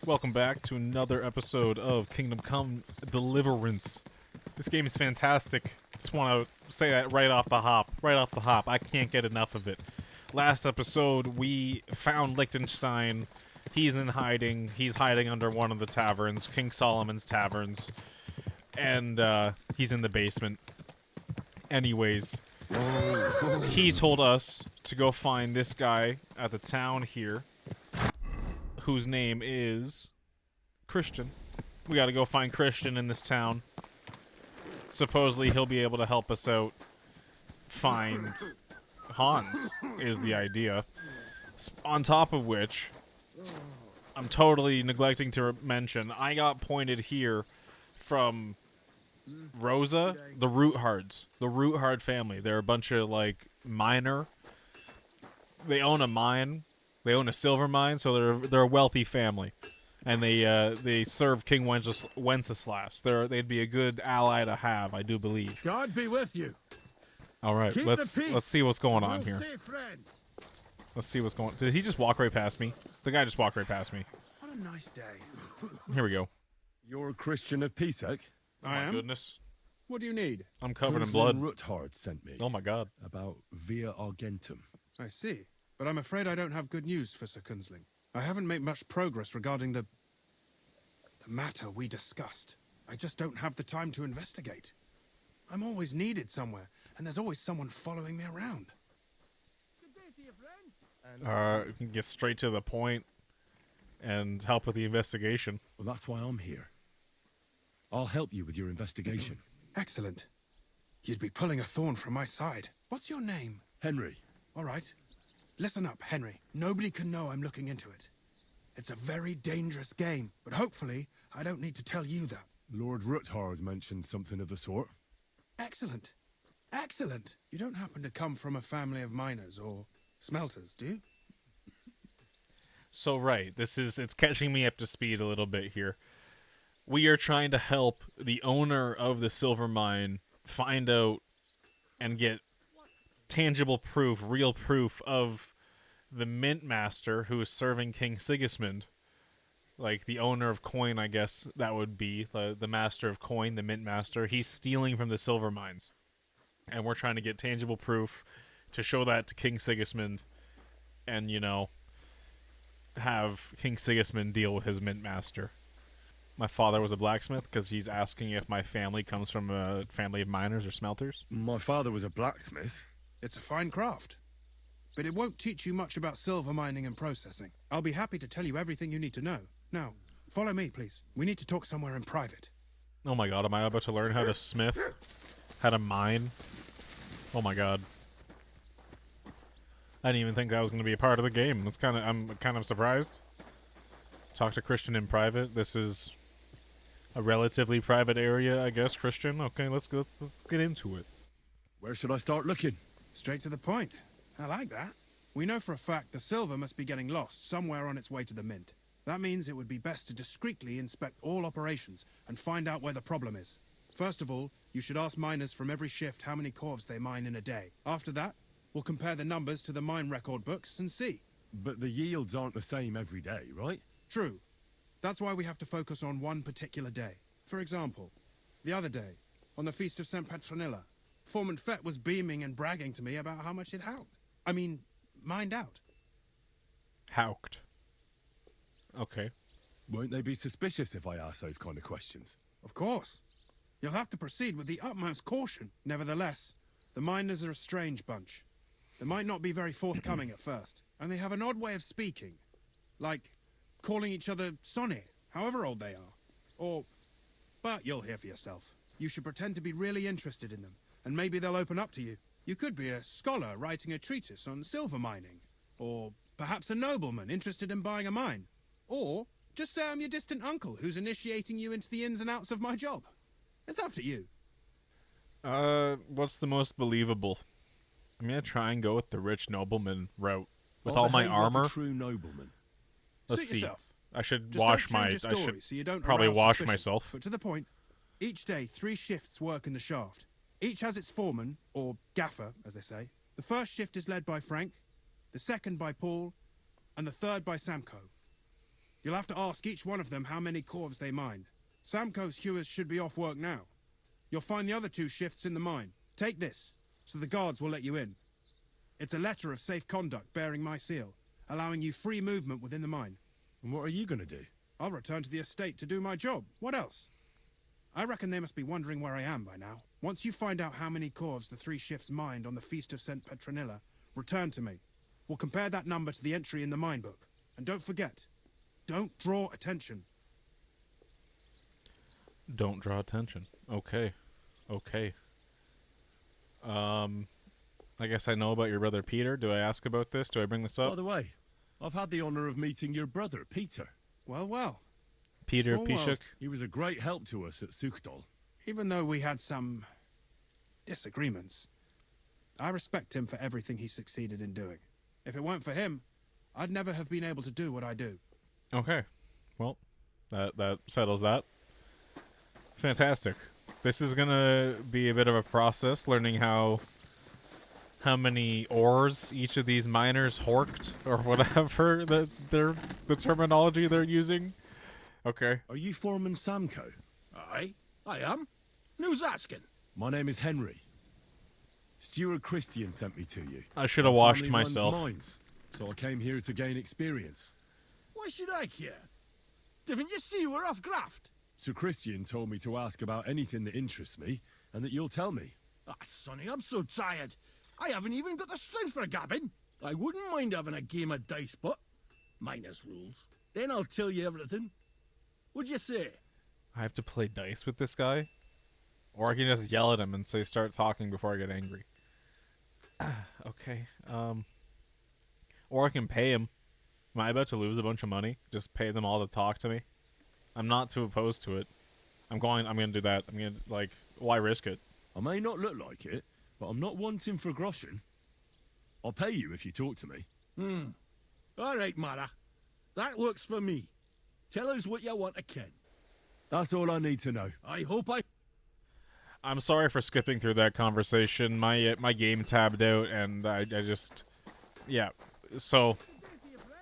Welcome back to another episode of Kingdom Come Deliverance. This game is fantastic. Just want to say that right off the hop. Right off the hop. I can't get enough of it. Last episode, we found Liechtenstein. He's in hiding. He's hiding under one of the taverns, King Solomon's taverns. And he's in the basement. Anyways, he told us to go find this guy at the town here, whose name is Christian. We gotta go find Christian in this town. Supposedly he'll be able to help us out find Hans, is the idea. On top of which, I'm totally neglecting to mention, I got pointed here from Rosa, the Roothards. The Roothard family. They're a bunch of, like, miner. They own a mine. They own a silver mine, so they're a wealthy family, and they serve King Wenceslas. They'd be a good ally to have, I do believe. God be with you. All right, Keep let's the peace. see what's going on We'll here. stay friends. Let's see what's going. Did he just walk right past me? The guy just walked right past me. What a nice day. Here we go. You're a Christian of Pisek? I am. Goodness, What do you need? I'm covered in blood. Ruthard sent me. Oh my God. About Via Argentum. I see. But I'm afraid I don't have good news for Sir Kunzling. I haven't made much progress regarding the matter we discussed. I just don't have the time to investigate. I'm always needed somewhere, and there's always someone following me around. Good day to you, friend. You can get straight to the point and help with the investigation. Well, that's why I'm here. I'll help you with your investigation. Excellent. You'd be pulling a thorn from my side. What's your name? Henry. All right. Listen up, Henry. Nobody can know I'm looking into it. It's a very dangerous game, but hopefully I don't need to tell you that. Lord Ruthard mentioned something of the sort. Excellent. Excellent. You don't happen to come from a family of miners or smelters, do you? So right, it's catching me up to speed a little bit here. We are trying to help the owner of the silver mine find out and get tangible proof, real proof of the mint master who is serving King Sigismund. Like the owner of coin, I guess that would be the master of coin, the mint master. He's stealing from the silver mines. And we're trying to get tangible proof to show that to King Sigismund and, have King Sigismund deal with his mint master. My father was a blacksmith because he's asking if my family comes from a family of miners or smelters. My father was a blacksmith. It's a fine craft. But it won't teach you much about silver mining and processing. I'll be happy to tell you everything you need to know. Now, follow me, please. We need to talk somewhere in private. Oh my God, am I about to learn how to smith? How to mine? Oh my God. I didn't even think that was going to be a part of the game. I'm kind of surprised. Talk to Christian in private. This is a relatively private area, I guess, Christian. Okay, let's get into it. Where should I start looking? Straight to the point. I like that. We know for a fact the silver must be getting lost somewhere on its way to the mint. That means it would be best to discreetly inspect all operations and find out where the problem is. First of all, you should ask miners from every shift how many corves they mine in a day. After that, we'll compare the numbers to the mine record books and see. But the yields aren't the same every day, right? True. That's why we have to focus on one particular day. For example, the other day, on the Feast of St. Petronilla, Foreman Fett was beaming and bragging to me about how much it mined out. Howked. Okay. Won't they be suspicious if I ask those kind of questions? Of course. You'll have to proceed with the utmost caution. Nevertheless, the miners are a strange bunch. They might not be very forthcoming at first, and they have an odd way of speaking. Like calling each other Sonny, however old they are. But you'll hear for yourself. You should pretend to be really interested in them, and maybe they'll open up to you. You could be a scholar writing a treatise on silver mining, or perhaps a nobleman interested in buying a mine. Or just say I'm your distant uncle who's initiating you into the ins and outs of my job. It's up to you. What's the most believable? I'm gonna try and go with the rich nobleman route. With I'll all my behave like a armor. true nobleman. Let's Suit see. yourself. I should Just wash don't my. change your I story should so you don't probably arouse wash suspicion. myself. But to the point, each day 3 shifts work in the shaft. Each has its foreman, or gaffer, as they say. The first shift is led by Frank, the second by Paul, and the third by Samko. You'll have to ask each one of them how many corves they mined. Samco's hewers should be off work now. You'll find the other 2 shifts in the mine. Take this, so the guards will let you in. It's a letter of safe conduct bearing my seal, allowing you free movement within the mine. And what are you gonna do? I'll return to the estate to do my job. What else? I reckon they must be wondering where I am by now. Once you find out how many corves the 3 shifts mined on the Feast of St. Petronilla, return to me. We'll compare that number to the entry in the mine book. And don't forget, don't draw attention. Don't draw attention. Okay. Okay. I guess I know about your brother Peter. Do I ask about this? Do I bring this By up? the way, I've had the honor of meeting your brother, Peter. Well, well. Peter Small world. Pishuk? He was a great help to us at Sukdal. Even though we had some disagreements, I respect him for everything he succeeded in doing. If it weren't for him, I'd never have been able to do what I do. Okay. Well, that settles that. Fantastic. This is gonna be a bit of a process, learning how many ores each of these miners horked, or whatever the terminology they're using. Okay. Are you Foreman Samco? Aye, I am. Who's asking? My name is Henry. Stuart Christian sent me to you. I should have My washed family runs myself. mines, so I came here to gain experience. Why should I care? Didn't you see we're off graft? Sir Christian told me to ask about anything that interests me, and that you'll tell me. Ah, Sonny, I'm so tired. I haven't even got the strength for gabbing. I wouldn't mind having a game of dice, but minus rules. Then I'll tell you everything. What'd you say? I have to play dice with this guy? Or I can just yell at him and say start talking before I get angry. Okay. Or I can pay him. Am I about to lose a bunch of money? Just pay them all to talk to me? I'm not too opposed to it. I'm gonna do that. I'm gonna, like, why risk it? I may not look like it, but I'm not wanting for groschen. I'll pay you if you talk to me. All right, Mara. That works for me. Tell us what you want to ken. That's all I need to know. I hope I... I'm sorry for skipping through that conversation. My game tabbed out, and I just... Yeah. So,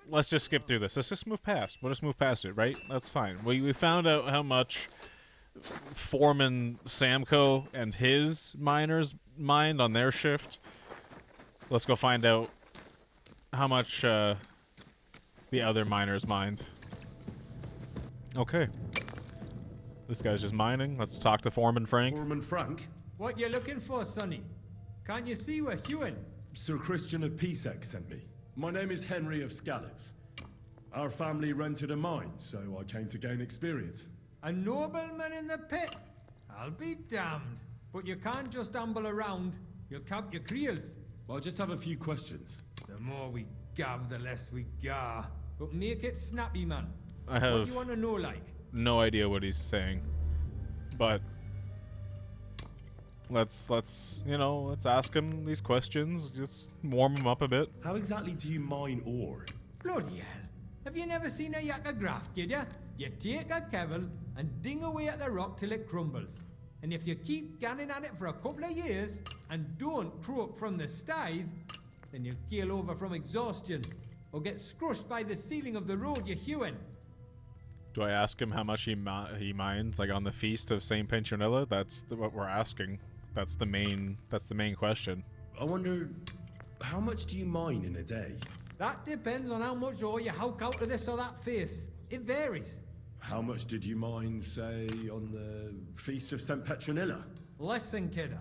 let's just skip through this. Let's just move past. We'll just move past it, right? That's fine. We found out how much Foreman Samco and his miners mined on their shift. Let's go find out how much the other miners mined. Okay. This guy's just mining. Let's talk to Foreman Frank. Foreman Frank? What you looking for, Sonny? Can't you see we're hewing? Sir Christian of Pisek sent me. My name is Henry of Scallops. Our family rented a mine, so I came to gain experience. A nobleman in the pit? I'll be damned. But you can't just amble around. You'll cap your creels. Well, I just have a few questions. The more we gab, the less we gar. But make it snappy, man. I What have do you want to know, like? no idea what he's saying, but let's ask him these questions. Just warm him up a bit. How exactly do you mine ore? Bloody hell. Have you never seen a yakka graft, kid ya? You take a kevel and ding away at the rock till it crumbles. And if you keep ganning at it for a couple of years and don't croak from the stithe, then you'll keel over from exhaustion or get scrushed by the ceiling of the road you're hewing. Do I ask him how much he mines, like on the Feast of St. Petronilla? That's what we're asking. That's the main question. I wonder, how much do you mine in a day? That depends on how much ore you howk out of this or that face. It varies. How much did you mine, say, on the Feast of St. Petronilla? Listen, kidder.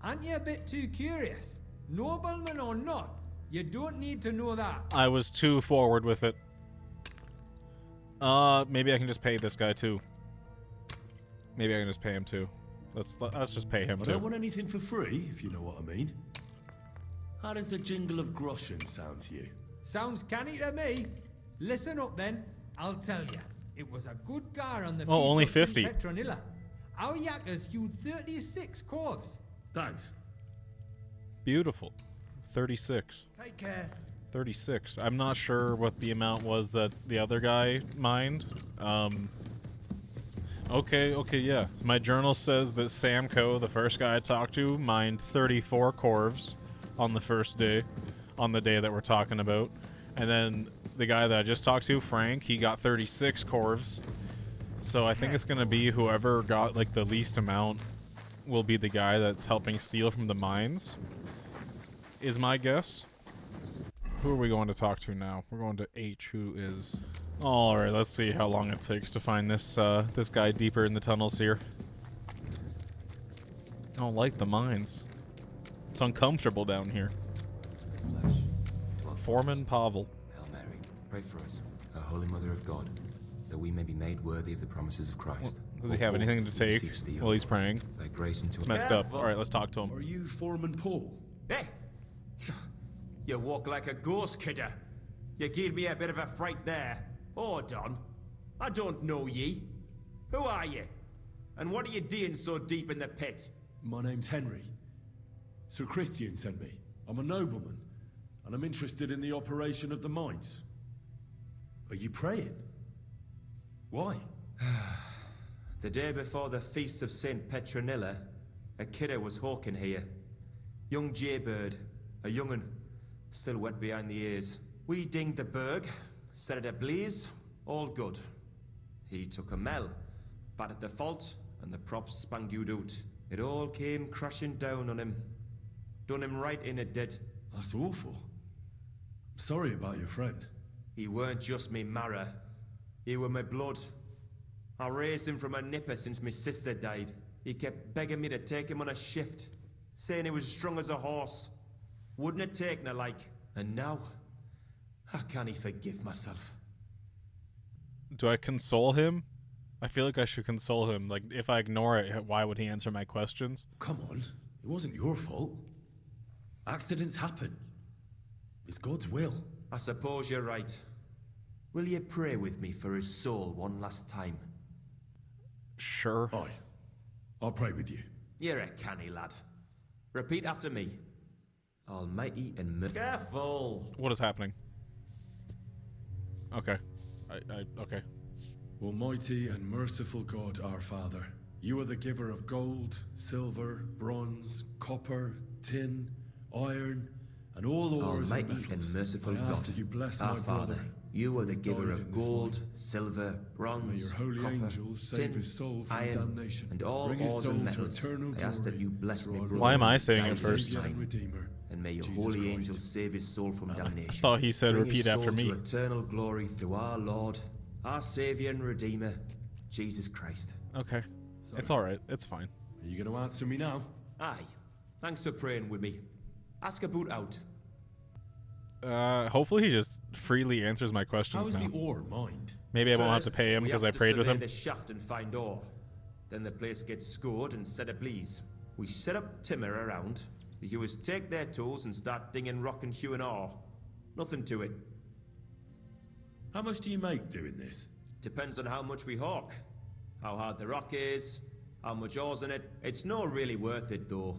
Aren't you a bit too curious? Nobleman or not, you don't need to know that. I was too forward with it. Maybe I can just pay this guy too. Maybe I can just pay him too. Let's just pay him I too. don't want anything for free, if you know what I mean. How does the jingle of groschen sound to you? Sounds canny to me. Listen up then, I'll tell you. It was a good gar on the Oh, only Feast of 50. St. Petronilla. Our yakkers hewed 36 corves. Thanks. Beautiful. 36. Take care. 36. I'm not sure what the amount was that the other guy mined. Okay, yeah. My journal says that Samco, the first guy I talked to, mined 34 corves on the first day, on the day that we're talking about. And then the guy that I just talked to, Frank, he got 36 corvs. So I think it's gonna be whoever got like the least amount will be the guy that's helping steal from the mines, is my guess. Who are we going to talk to now? We're going to H, who is... Alright, let's see how long it takes to find this this guy deeper in the tunnels here. I don't like the mines. It's uncomfortable down here. Foreman Pavel. Hail Mary, pray for us, O Holy Mother of God, that we may be made worthy of the promises of Christ. Does he have anything to take while he's praying? Thy grace into It's messed up. Alright, let's talk to him. Are you Foreman Paul? Hey! You walk like a ghost, kidder. You gave me a bit of a fright there. Hold on. I don't know ye. Who are you? And what are you doing so deep in the pit? My name's Henry. Sir Christian sent me. I'm a nobleman, and I'm interested in the operation of the mines. Are you praying? Why? The day before the feast of St. Petronilla, a kidder was hawking here. Young jaybird, a young'un, still wet behind the ears. We dinged the berg, set it ablaze, all good. He took a mell, battered the fault, and the props spangued out. It all came crashing down on him. Done him right in it did. That's awful. Sorry about your friend. He weren't just me marrow. He were my blood. I raised him from a nipper since my sister died. He kept begging me to take him on a shift, saying he was strong as a horse. Wouldn't have taken her like. And now, how can he forgive myself? Do I console him? I feel like I should console him. Like, if I ignore it, why would he answer my questions? Come on, it wasn't your fault. Accidents happen. It's God's will. I suppose you're right. Will you pray with me for his soul one last time? Sure. Aye. I'll pray with you. You're a canny lad. Repeat after me. Almighty and careful. What is happening? Okay. Okay. Almighty and merciful God, our Father, you are the giver of gold, silver, bronze, copper, tin, iron, and all ores Almighty and metals. and merciful I ask God, that you bless our my Father, brother, you are the who giver died of in this gold, mine. silver, May bronze, your holy copper, angels save tin, his soul from iron, damnation. and all Bring his ores soul and to metals. eternal I ask that glory you bless through me, our brother. Why am I Lord, saying Guide it his first? Savior and mind, Redeemer, and may your Jesus holy Christ. angels save his soul from damnation. I thought he said Bring repeat his after soul me. to eternal glory through our Lord, our Savior and Redeemer, Jesus Christ. Okay. It's alright. It's fine. Are you going to answer me now? Aye. Thanks for praying with me. Ask about out. Hopefully he just freely answers my questions How is now. the ore mined? Maybe I won't have to First, pay him we because have I to prayed with survey him. the shaft and find ore. Then the place gets scored and set ablaze. We set up timber around. The hewers take their tools and start dinging rock and hewing ore. Nothing to it. How much do you make doing this? Depends on how much we hawk. How hard the rock is, how much ore's in it. It's not really worth it though.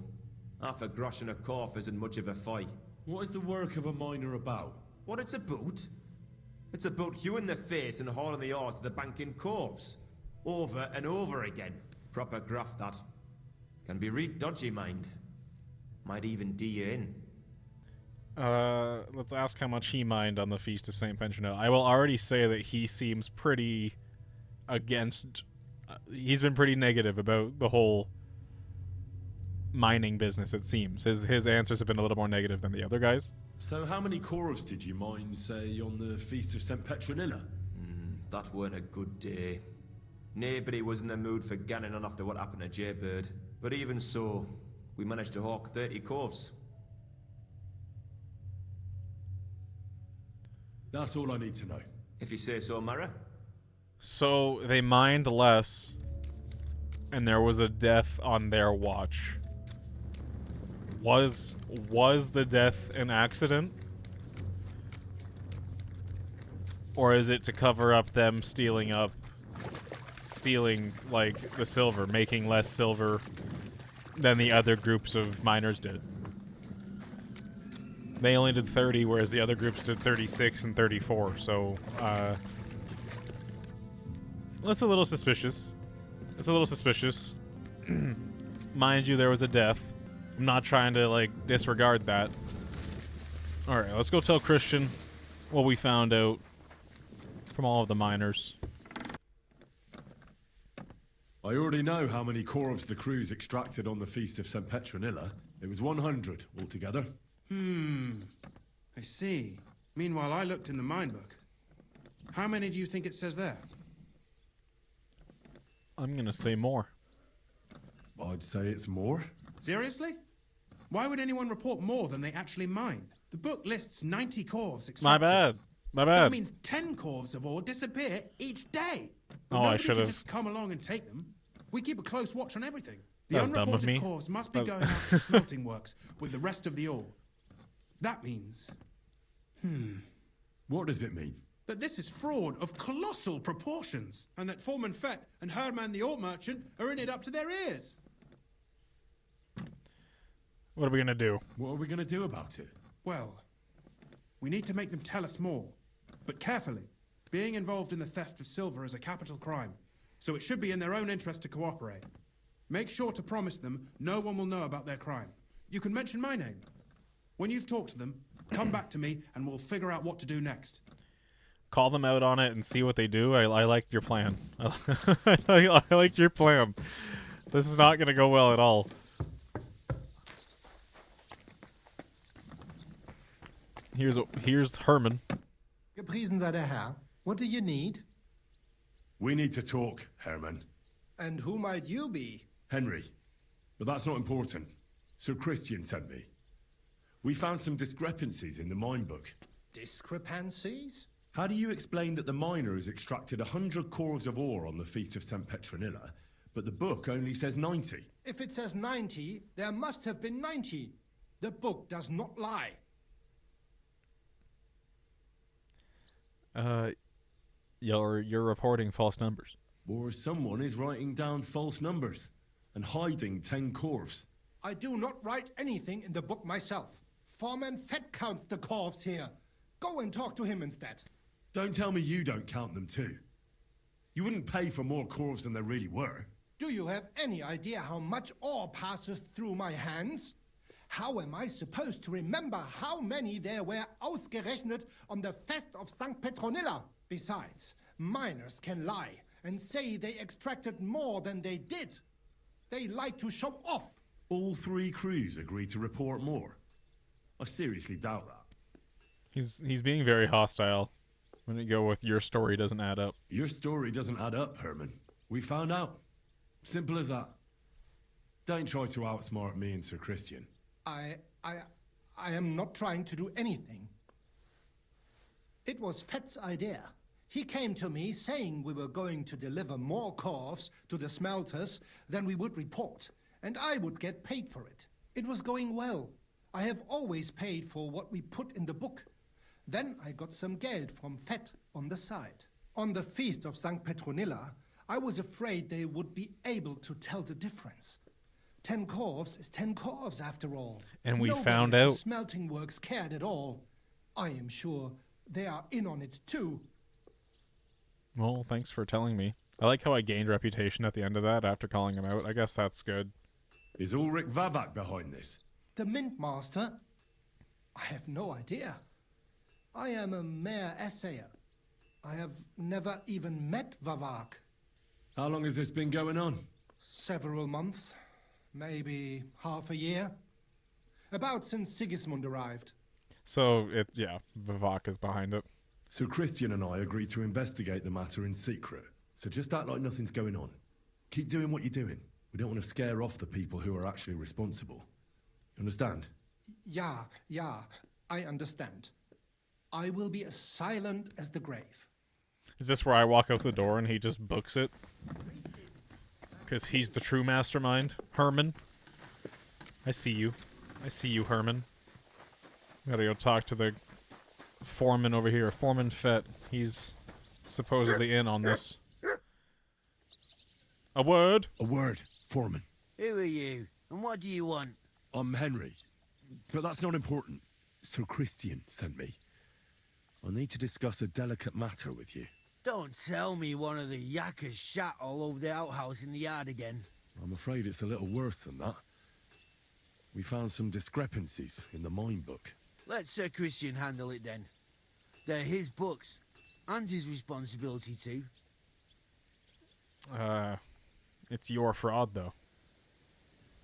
Half a grosh and a corf isn't much of a fight. What is the work of a miner about? What it's about? It's about hewing the face and hauling the ore to the bank in coves. Over and over again. Proper graft that. Can be real dodgy, mind. Might even do you in. Let's ask how much he mined on the Feast of St. Petronilla. I will already say that he seems pretty against... he's been pretty negative about the whole mining business, it seems. His answers have been a little more negative than the other guys. So how many corvs did you mine, say, on the Feast of St. Petronilla? That weren't a good day. Nobody was in the mood for ganning on after what happened to Jaybird. But even so, we managed to hawk 30 corvs. That's all I need to know. If you say so, Mara. So they mined less, and there was a death on their watch. Was the death an accident? Or is it to cover up them stealing like the silver, making less silver than the other groups of miners did? They only did 30, whereas the other groups did 36 and 34, so that's a little suspicious. It's a little suspicious. Mind you, there was a death. I'm not trying to, like, disregard that. Alright, let's go tell Christian what we found out from all of the miners. I already know how many corvs the crews extracted on the Feast of St. Petronilla. It was 100 altogether. I see. Meanwhile, I looked in the mine book. How many do you think it says there? I'm gonna say more. I'd say it's more. Seriously? Why would anyone report more than they actually mined? The book lists 90 corvs extracted. My bad. My That bad. means 10 corvs of ore disappear each day. But Oh, I nobody should've- could just come along and take them. We keep a close watch on everything. The That was dumb of unreported me. corvs must be That- going out to smelting works with the rest of the ore. That means What does it mean? that this is fraud of colossal proportions, and that Foreman Fett and Herman the ore merchant are in it up to their ears. What are we gonna do? What are we going to do about it? Well, we need to make them tell us more. But carefully. Being involved in the theft of silver is a capital crime, so it should be in their own interest to cooperate. Make sure to promise them no one will know about their crime. You can mention my name. When you've talked to them, come back to me and we'll figure out what to do next. Call them out on it and see what they do. I like your plan. I like your plan. This is not gonna go well at all. Here's Herman. Gepriesen sei der Herr. What do you need? We need to talk, Herman. And who might you be? Henry. But that's not important. Sir Christian sent me. We found some discrepancies in the mine book. Discrepancies? How do you explain that the miner has extracted 100 corvs of ore on the Feast of St. Petronilla, but the book only says 90? If it says 90, there must have been 90. The book does not lie. You're reporting false numbers. Or someone is writing down false numbers and hiding 10 corvs. I do not write anything in the book myself. Foreman Fett counts the corvs here. Go and talk to him instead. Don't tell me you don't count them too. You wouldn't pay for more corvs than there really were. Do you have any idea how much ore passes through my hands? How am I supposed to remember how many there were ausgerechnet on the Fest of St. Petronilla? Besides, miners can lie and say they extracted more than they did. They like to show off. All 3 crews agreed to report more. I seriously doubt that. He's being very hostile. When you go with your story doesn't add up. Your story doesn't add up, Herman. We found out. Simple as that. Don't try to outsmart me and Sir Christian. I am not trying to do anything. It was Fett's idea. He came to me saying we were going to deliver more corvs to the smelters than we would report, and I would get paid for it. It was going well. I have always paid for what we put in the book. Then I got some geld from Fett on the side. On the Feast of St. Petronilla, I was afraid they would be able to tell the difference. 10 corvs is 10 corvs after all. And we Nobody found at the out. smelting works cared at all. I am sure they are in on it too. Well, thanks for telling me. I like how I gained reputation at the end of that after calling him out. I guess that's good. Is Ulrich Vavak behind this? The Mint Master? I have no idea. I am a mere assayer. I have never even met Vavak. How long has this been going on? Several months. Maybe half a year. About since Sigismund arrived. So, Vivek is behind it. So Christian and I agreed to investigate the matter in secret. So just act like nothing's going on. Keep doing what you're doing. We don't want to scare off the people who are actually responsible. You understand? Yeah, I understand. I will be as silent as the grave. Is this where I walk out the door and he just books it? Because he's the true mastermind. Herman. I see you. I see you, Herman. Gotta go talk to the foreman over here. Foreman Fett. He's supposedly in on this. A word? A word, Foreman. Who are you? And what do you want? I'm Henry. But that's not important. Sir Christian sent me. I need to discuss a delicate matter with you. Don't tell me one of the yakkers shat all over the outhouse in the yard again. I'm afraid it's a little worse than that. We found some discrepancies in the mine book. Let Sir Christian handle it then. They're his books. And his responsibility too. It's your fraud, though.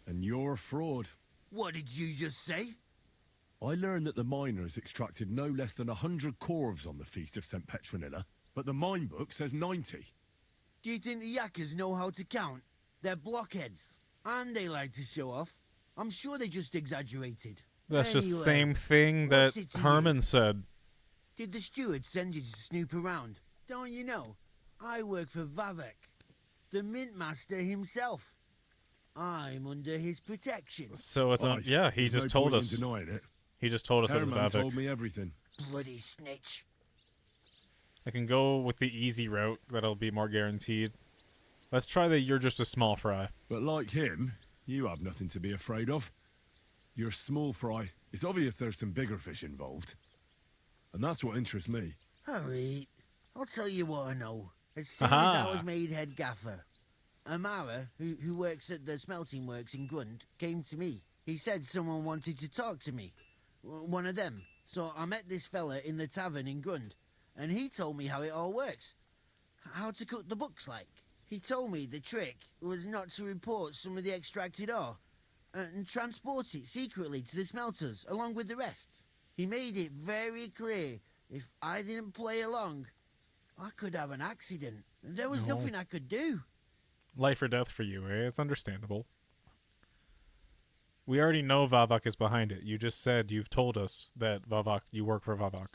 And you're a fraud. What did you just say? I learned that the miners extracted no less than 100 corves on the Feast of St. Petronilla, but the mine book says 90. Do you think the yakkers know how to count? They're blockheads. And they like to show off. I'm sure they just exaggerated. That's just the Anyway, same thing that what's it to Herman you? said. Did the steward send you to snoop around? Don't you know? I work for Vavek, the mint master himself. I'm under his protection. So it's on. Aye, Yeah, he there's just no told point us. in denying it. He just told us it was Herman Vavik. told me everything. Bloody snitch. I can go with the easy route. That'll be more guaranteed. Let's try the you're just a small fry. But like him, you have nothing to be afraid of. You're small fry. It's obvious there's some bigger fish involved. And that's what interests me. Alright, I'll tell you what I know. As soon as I Aha. was made head gaffer, Amara, who works at the smelting works in Grund, came to me. He said someone wanted to talk to me. One of them. So I met this fella in the tavern in Grund, and he told me how it all works. How to cook the books like. He told me the trick was not to report some of the extracted ore, and transport it secretly to the smelters, along with the rest. He made it very clear, if I didn't play along, I could have an accident. There was No. nothing I could do. Life or death for you, eh? It's understandable. We already know Vavak is behind it. You just said you've told us that Vavak, you work for Vavak.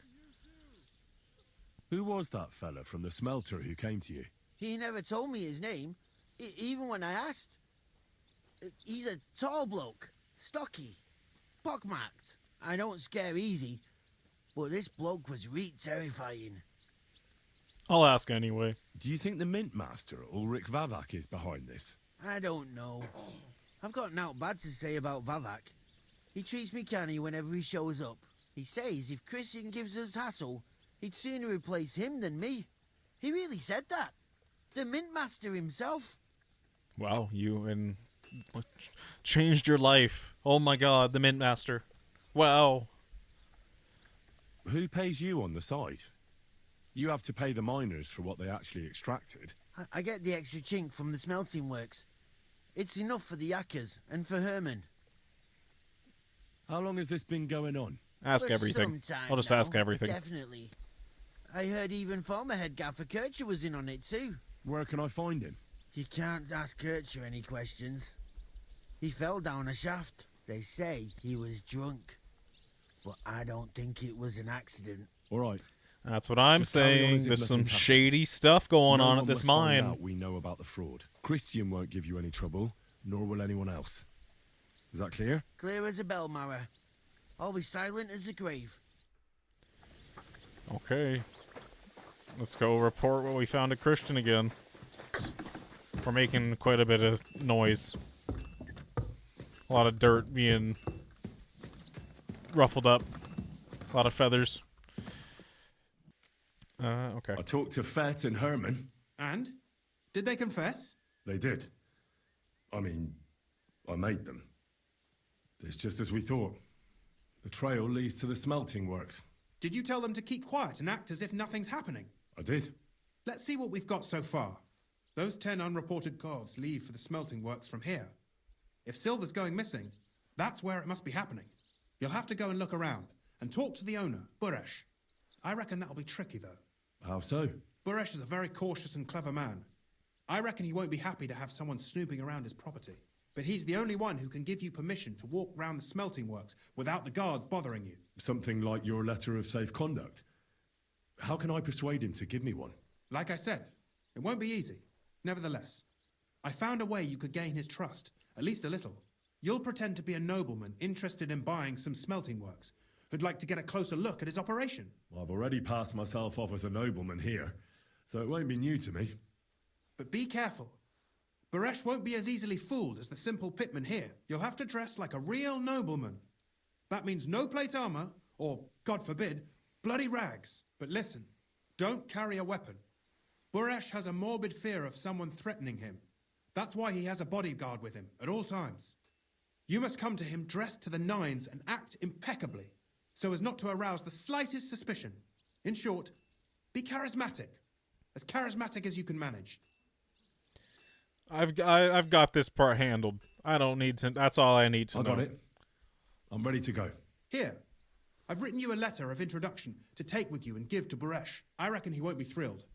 Who was that fella from the smelter who came to you? He never told me his name, even when I asked. He's a tall bloke, stocky, pockmarked. I don't scare easy, but this bloke was terrifying. I'll ask anyway. Do you think the mint master, Ulrich Vavak, is behind this? I don't know. I've got naught bad to say about Vavak. He treats me canny whenever he shows up. He says if Christian gives us hassle, he'd sooner replace him than me. He really said that. The mint master himself. Wow, changed your life. Oh my god, the Mint Master. Wow. Who pays you on the side? You have to pay the miners for what they actually extracted. I get the extra chink from the smelting works. It's enough for the yakkers and for Herman. How long has this been going on? Ask For everything. some time I'll just now, ask everything. Definitely. I heard even former head gaffer Kircher was in on it too. Where can I find him? You can't ask Kircher any questions. He fell down a shaft. They say he was drunk. But I don't think it was an accident. All right. That's what I'm Just carry on saying. as if There's some nothing's happened. shady stuff going No on one at this must find mine. out we know about the fraud. Christian won't give you any trouble, nor will anyone else. Is that clear? Clear as a bell, Mara. I'll be silent as the grave. Okay. Let's go report what we found at Christian again. We're making quite a bit of noise. A lot of dirt being ruffled up. A lot of feathers. Okay. I talked to Fett and Herman. And? Did they confess? They did. I mean, I made them. It's just as we thought. The trail leads to the smelting works. Did you tell them to keep quiet and act as if nothing's happening? I did. Let's see what we've got so far. Those 10 unreported corves leave for the smelting works from here. If silver's going missing, that's where it must be happening. You'll have to go and look around and talk to the owner, Buresh. I reckon that'll be tricky, though. How so? Buresh is a very cautious and clever man. I reckon he won't be happy to have someone snooping around his property. But he's the only one who can give you permission to walk round the smelting works without the guards bothering you. Something like your letter of safe conduct. How can I persuade him to give me one? Like I said, it won't be easy. Nevertheless, I found a way you could gain his trust, at least a little. You'll pretend to be a nobleman interested in buying some smelting works, who'd like to get a closer look at his operation. Well, I've already passed myself off as a nobleman here, so it won't be new to me. But be careful. Buresh won't be as easily fooled as the simple pitman here. You'll have to dress like a real nobleman. That means no plate armor, or, God forbid, bloody rags. But listen, don't carry a weapon. Buresh has a morbid fear of someone threatening him. That's why he has a bodyguard with him at all times. You must come to him dressed to the nines and act impeccably, so as not to arouse the slightest suspicion. In short, Be charismatic. As charismatic as you can manage. I've got this part handled. I don't need to. That's all I need to know. I got it. I'm ready to go. Here, I've written you a letter of introduction to take with you and give to Buresh. I reckon he won't be thrilled,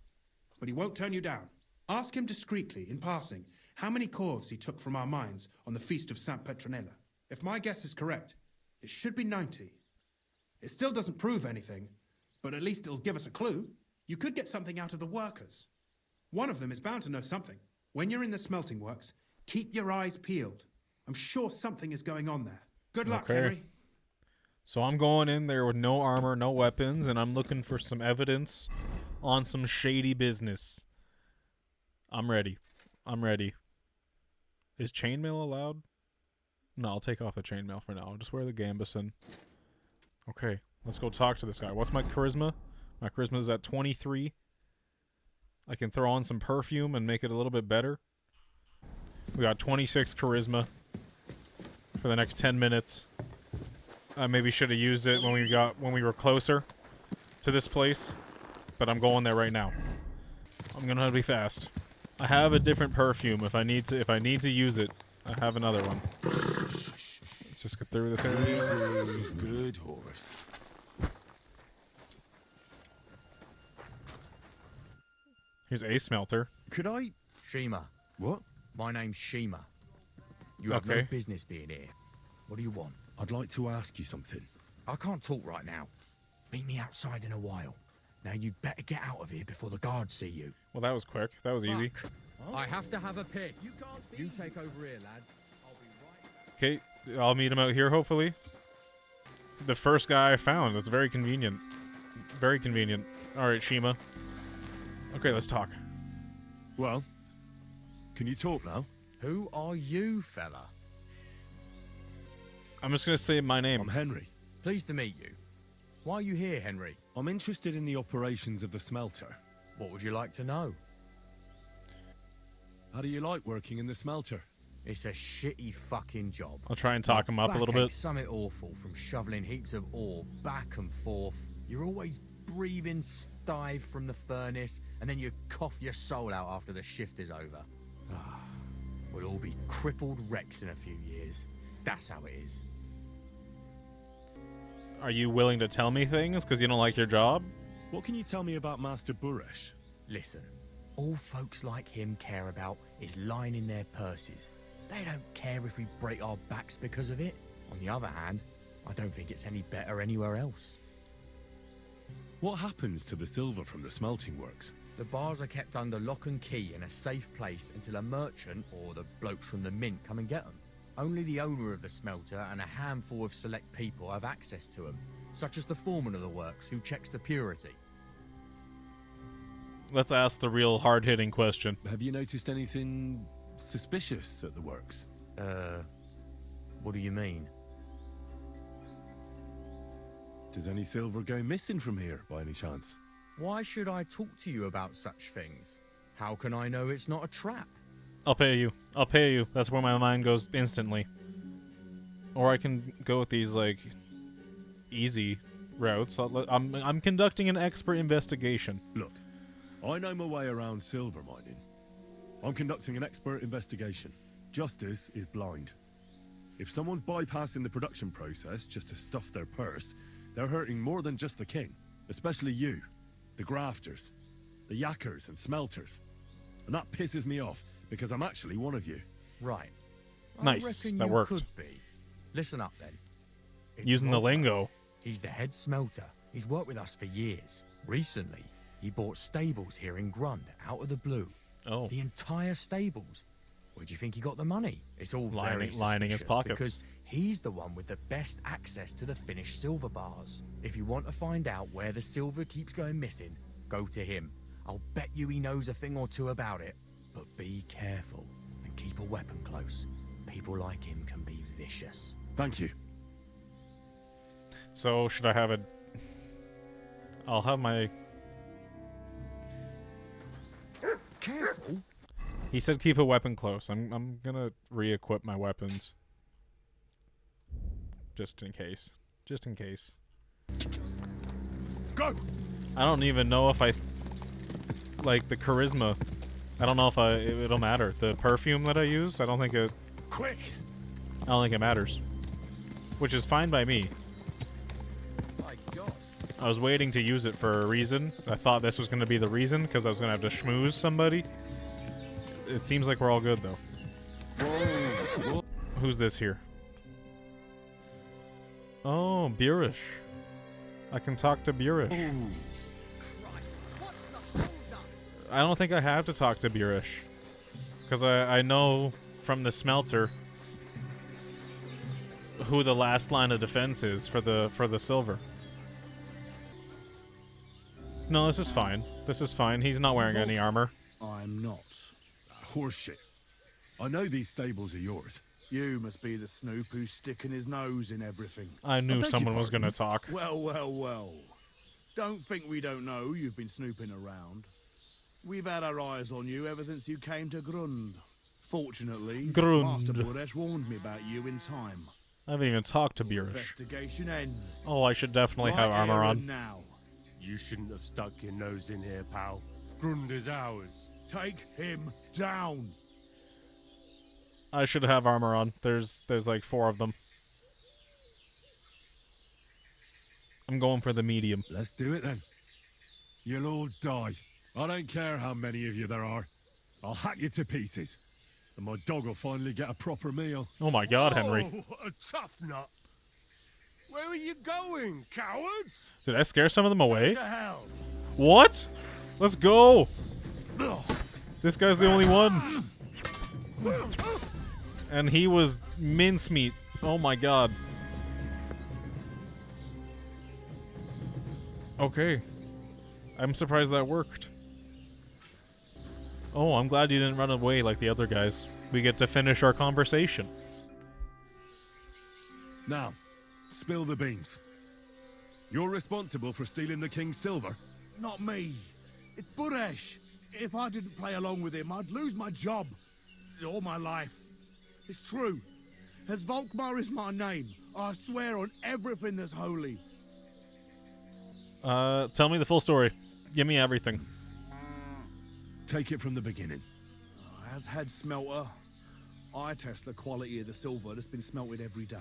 but he won't turn you down. Ask him discreetly, in passing, how many corves he took from our mines on the feast of Saint Petronella. If my guess is correct, it should be 90. It still doesn't prove anything, but at least it'll give us a clue. You could get something out of the workers. One of them is bound to know something. When you're in the smelting works, keep your eyes peeled. I'm sure something is going on there. Good luck, Henry. So I'm going in there with no armor, no weapons, and I'm looking for some evidence on some shady business. I'm ready. I'm ready. Is chainmail allowed? No, I'll take off the chainmail for now. I'll just wear the gambeson. Okay, let's go talk to this guy. What's my charisma? My charisma is at 23. I can throw on some perfume and make it a little bit better. We got 26 charisma for the next 10 minutes. I maybe should have used it when we were closer to this place, but I'm going there right now. I'm gonna be fast. I have a different perfume if I need to use it. I have another one. Let's just get through this area. Easy, good horse. Here's a smelter. Could I? Shima. What? My name's Shima. You have no Okay. business being here. What do you want? I'd like to ask you something. I can't talk right now. Meet me outside in a while. Now you'd better get out of here before the guards see you. Well, that was quick. That was easy. Fuck. I have to have a piss. You take over here, lads. I'll be right back. Okay, I'll meet him out here, hopefully. The first guy I found. That's very convenient. Very convenient. Alright, Shima. Okay, let's talk. Well, can you talk now? Who are you, fella? I'm just gonna say my name. I'm Henry. Pleased to meet you. Why are you here, Henry? I'm interested in the operations of the smelter. What would you like to know? How do you like working in the smelter? It's a shitty fucking job. I'll try and talk him up a little bit. Something awful from shoveling heaps of ore back and forth. You're always breathing stive from the furnace, and then you cough your soul out after the shift is over. We'll all be crippled wrecks in a few years. That's how it is. Are you willing to tell me things because you don't like your job? What can you tell me about Master Buresh? Listen, all folks like him care about is lining their purses. They don't care if we break our backs because of it. On the other hand, I don't think it's any better anywhere else. What happens to the silver from the smelting works? The bars are kept under lock and key in a safe place until a merchant or the blokes from the mint come and get them. Only the owner of the smelter and a handful of select people have access to them, such as the foreman of the works who checks the purity. Let's ask the real hard-hitting question. Have you noticed anything suspicious at the works? What do you mean? Does any silver go missing from here, by any chance? Why should I talk to you about such things? How can I know it's not a trap? I'll pay you. I'll pay you. That's where my mind goes instantly. Or I can go with these, like, easy routes. I'm conducting an expert investigation. Look, I know my way around silver mining. I'm conducting an expert investigation. Justice is blind. If someone's bypassing the production process just to stuff their purse, they're hurting more than just the king. Especially you, the grafters, the yakkers and smelters. And that pisses me off, because I'm actually one of you. Right. Nice. I reckon That you worked. could be. Listen up then. It's Using the Rob. lingo. He's the head smelter. He's worked with us for years. Recently, he bought stables here in Grund out of the blue. Oh. The entire stables. Where do you think he got the money? It's all very lining his suspicious pockets. because he's the one with the best access to the finished silver bars. If you want to find out where the silver keeps going missing, go to him. I'll bet you he knows a thing or two about it. But be careful and keep a weapon close. People like him can be vicious. Thank you. So, should I have it? I'll have my... Careful? He said keep a weapon close. I'm gonna re-equip my weapons. Just in case. Just in case. Go! I don't even know if I like the charisma. I don't know if it'll matter. The perfume that I use, I don't think it matters. Which is fine by me. My God. I was waiting to use it for a reason. I thought this was going to be the reason because I was going to have to schmooze somebody. It seems like we're all good though. Whoa. Who's this here? Oh, Burish. I can talk to Burish. Ooh. I don't think I have to talk to Burish. Because I know from the smelter who the last line of defense is for the silver. No, this is fine. This is fine. He's not wearing any armor. I'm not. Horseshit. I know these stables are yours. You must be the snoop who's sticking his nose in everything. I knew beg someone your was going to talk. Well, well, well. Don't think we don't know you've been snooping around. We've had our eyes on you ever since you came to Grund. Fortunately, Grund. Master Buresh warned me about you in time. I haven't even talked to Burish. Investigation ends. Oh, I should definitely have Right armor here on. and now. You shouldn't have stuck your nose in here, pal. Grund is ours. Take him down. I should have armor on. There's like 4 of them. I'm going for the medium. Let's do it then. You'll all die. I don't care how many of you there are. I'll hack you to pieces. And my dog will finally get a proper meal. Oh my God, Henry. Oh, a tough nut. Where are you going, cowards? Did I scare some of them away? To hell. What? Let's go. This guy's the only one. And he was mincemeat. Oh my God. Okay. I'm surprised that worked. Oh, I'm glad you didn't run away like the other guys. We get to finish our conversation. Now, spill the beans. You're responsible for stealing the king's silver. Not me. It's Buresh. If I didn't play along with him, I'd lose my job. All my life. It's true. As Volkmar is my name, I swear on everything that's holy. Tell me the full story. Give me everything. Take it from the beginning. As head smelter, I test the quality of the silver that's been smelted every day.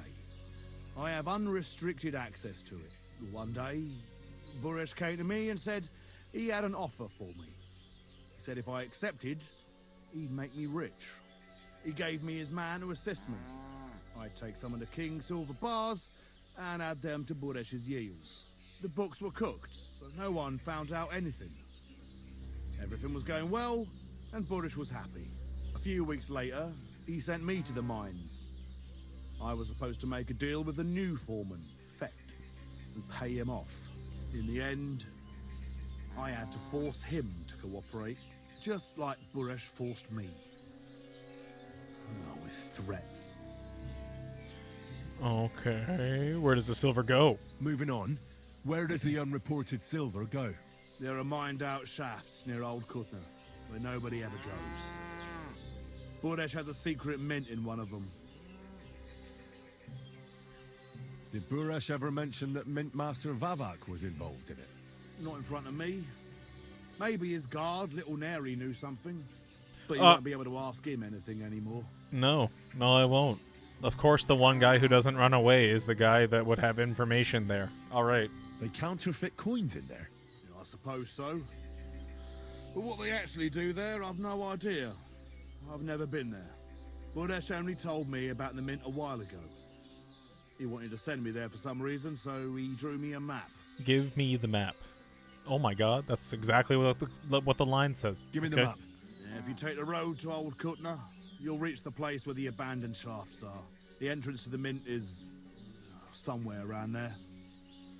I have unrestricted access to it. One day, Buresh came to me and said he had an offer for me. He said if I accepted, he'd make me rich. He gave me his man to assist me. I'd take some of the king's silver bars and add them to Buresh's yields. The books were cooked, so no one found out anything. Everything was going well, and Buresh was happy. A few weeks later, he sent me to the mines. I was supposed to make a deal with the new foreman, Fett, and pay him off. In the end, I had to force him to cooperate, just like Buresh forced me. Oh, with threats. Okay, where does the silver go? Moving on, where does the unreported silver go? There are mined-out shafts near Old Kutna, where nobody ever goes. Buresh has a secret mint in one of them. Did Buresh ever mention that Mint Master Vavak was involved in it? Not in front of me. Maybe his guard, Little Neri, knew something. But you won't be able to ask him anything anymore. No, I won't. Of course, the one guy who doesn't run away is the guy that would have information there. All right. They counterfeit coins in there. I suppose so. But what they actually do there, I've no idea. I've never been there. Buresh only told me about the mint a while ago. He wanted to send me there for some reason, so he drew me a map. Give me the map. Oh my God, that's exactly what the line says. Give me the map. Yeah, if you take the road to Old Kutna, you'll reach the place where the abandoned shafts are. The entrance to the mint is somewhere around there.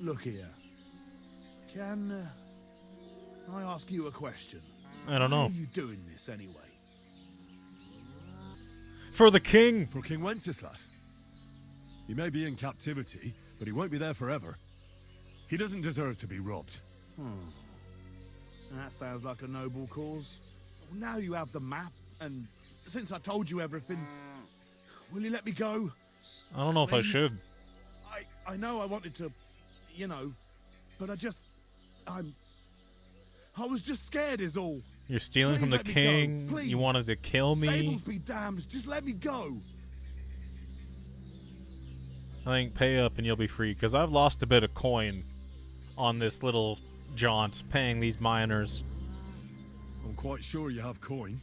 Look here. Can I ask you a question? I don't know. Why are you doing this anyway? For the king! For King Wenceslas. He may be in captivity, but he won't be there forever. He doesn't deserve to be robbed. That sounds like a noble cause. Well, now you have the map, and since I told you everything, will you let me go? I don't know if I should. I know I wanted to, but I'm I was just scared is all. You're stealing Please from the let me king. go, please. You wanted to kill me. Stables be damned. Just let me go. I think pay up and you'll be free, because I've lost a bit of coin on this little jaunt, paying these miners. I'm quite sure you have coin.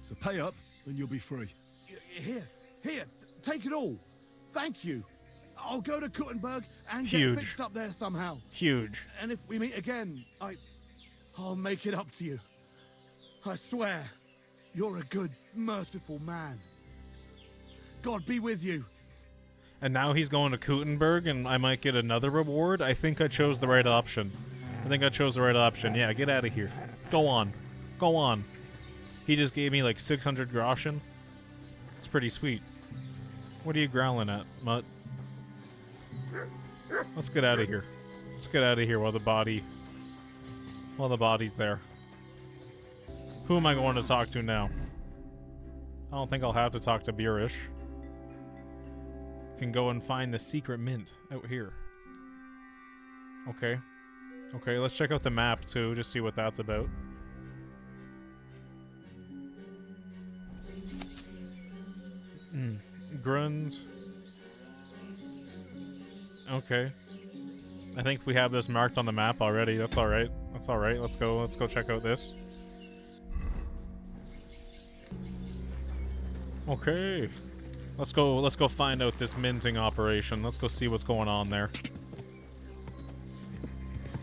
So pay up and you'll be free. Here, take it all. Thank you. I'll go to Kuttenberg and Huge. get fixed up there somehow. Huge. And if we meet again, I'll make it up to you. I swear, you're a good, merciful man. God be with you. And now he's going to Kuttenberg, and I might get another reward. I think I chose the right option. Yeah, get out of here. Go on. Go on. He just gave me like 600 groschen. It's pretty sweet. What are you growling at, Mutt? Let's get out of here. Let's get out of here while the body's there. Who am I going to talk to now? I don't think I'll have to talk to Burish. Can go and find the secret mint out here. Okay. Okay, let's check out the map too, just see what that's about. Grund. Okay. I think we have this marked on the map already. That's alright. That's alright. Let's go check out this. Okay. Let's go find out this minting operation. Let's go see what's going on there.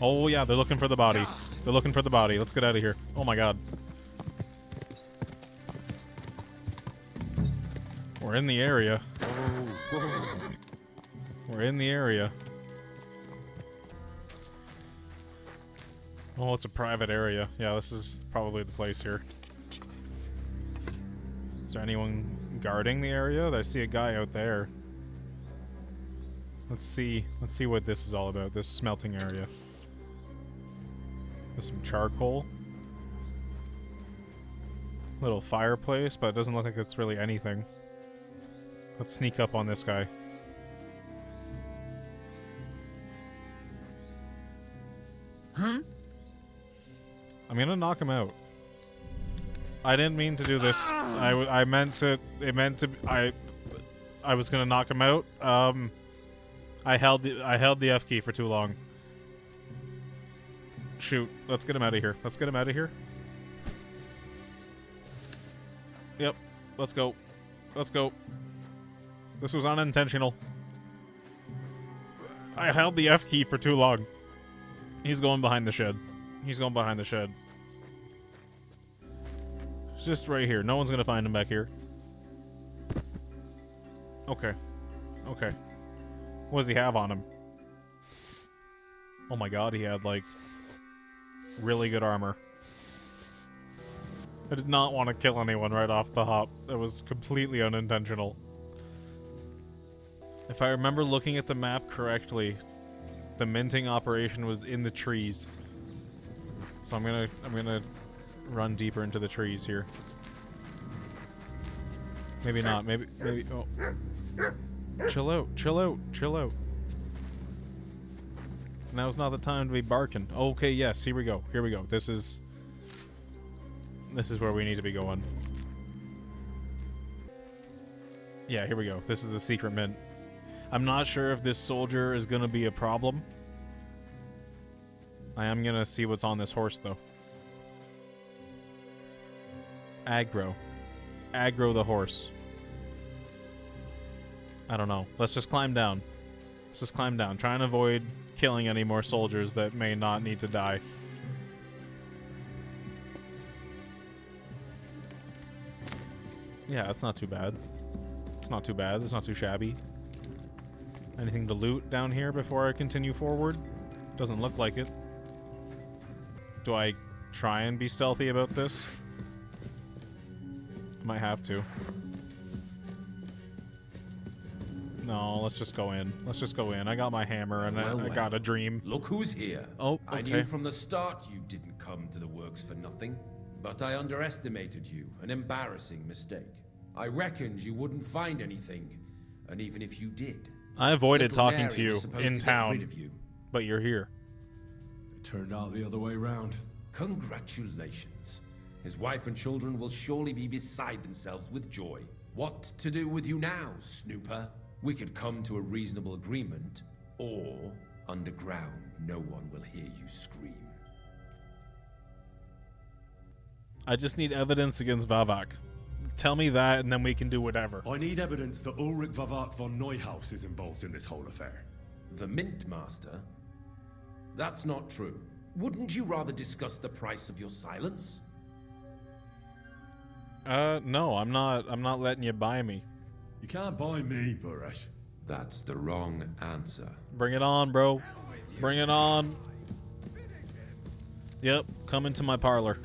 Oh yeah, they're looking for the body. They're looking for the body. Let's get out of here. Oh my god. We're in the area. We're in the area. Oh, it's a private area. Yeah, this is probably the place here. Is there anyone guarding the area? I see a guy out there. Let's see what this is all about, this smelting area. There's some charcoal. Little fireplace, but it doesn't look like it's really anything. Let's sneak up on this guy. Huh? I'm gonna knock him out. I didn't mean to do this. I was gonna knock him out. I held the F key for too long. Shoot, let's get him out of here. Let's get him out of here. Yep, let's go. Let's go. This was unintentional. I held the F key for too long. He's going behind the shed. He's going behind the shed. It's just right here. No one's gonna find him back here. Okay. Okay. What does he have on him? Oh my god, he had, like, really good armor. I did not want to kill anyone right off the hop. That was completely unintentional. If I remember looking at the map correctly, the minting operation was in the trees. So I'm gonna run deeper into the trees here. Maybe not. Maybe. Oh. Chill out. Chill out. Chill out. Now's not the time to be barking. Okay. Yes. Here we go. Here we go. This is where we need to be going. Yeah. Here we go. This is the secret mint. I'm not sure if this soldier is gonna be a problem. I am gonna see what's on this horse, though. Aggro. Aggro the horse. I don't know. Let's just climb down. Let's just climb down. Try and avoid killing any more soldiers that may not need to die. Yeah, that's not too bad. It's not too bad. It's not too shabby. Anything to loot down here before I continue forward? Doesn't look like it. Do I try and be stealthy about this? Might have to. No, let's just go in. Let's just go in. I got my hammer and I got a dream. Look who's here. Oh, okay. I knew from the start you didn't come to the works for nothing. But I underestimated you. An embarrassing mistake. I reckoned you wouldn't find anything. And even if you did... I avoided Little talking to Mary you was supposed in to get town, rid of you. but you're here. It turned out the other way round. Congratulations. His wife and children will surely be beside themselves with joy. What to do with you now, snooper? We could come to a reasonable agreement, or underground, no one will hear you scream. I just need evidence against Vavak. Tell me that, and then we can do whatever. I need evidence that Ulrich Vavak von Neuhaus is involved in this whole affair. The Mint Master? That's not true. Wouldn't you rather discuss the price of your silence? No, I'm not letting you buy me. You can't buy me, Buresh. That's the wrong answer. Bring it on, bro. Bring it on. Yep, come into my parlor.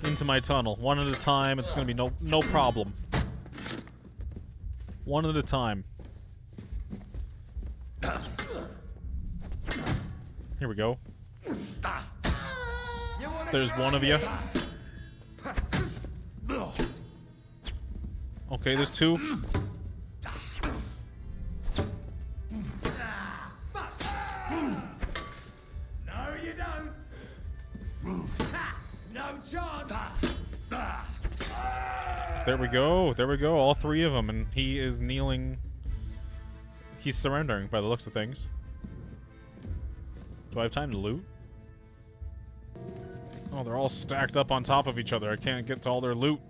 Into my tunnel. One at a time. It's gonna be no problem. One at a time. Here we go. There's one of you. Okay, there's two. No, you don't. No chance. There we go. There we go. All three of them, and he is kneeling. He's surrendering by the looks of things. Do I have time to loot? Oh, they're all stacked up on top of each other. I can't get to all their loot.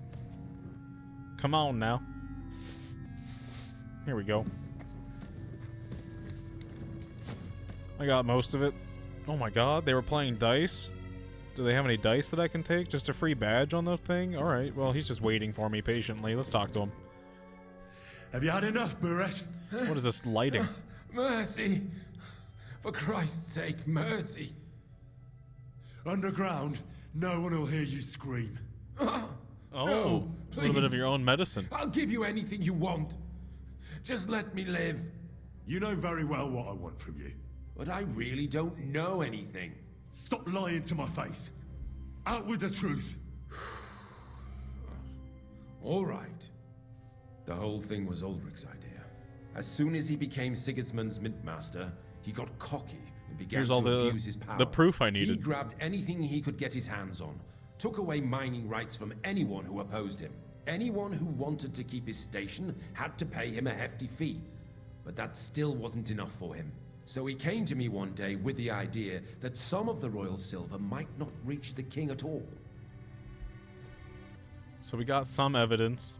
Come on now. Here we go. I got most of it. Oh my god, they were playing dice? Do they have any dice that I can take? Just a free badge on the thing? Alright, well, he's just waiting for me patiently. Let's talk to him. Have you had enough, Buresh? What is this lighting? Mercy! For Christ's sake, mercy! Underground, no one will hear you scream. Oh, no, a little bit of your own medicine. I'll give you anything you want. Just let me live. You know very well what I want from you. But I really don't know anything. Stop lying to my face. Out with the truth. All right. The whole thing was Ulrich's idea. As soon as he became Sigismund's Mint Master, he got cocky and began Here's to all abuse his power. the proof I needed. He grabbed anything he could get his hands on, took away mining rights from anyone who opposed him. Anyone who wanted to keep his station had to pay him a hefty fee. But that still wasn't enough for him. So he came to me one day with the idea that some of the royal silver might not reach the king at all. So we got some evidence.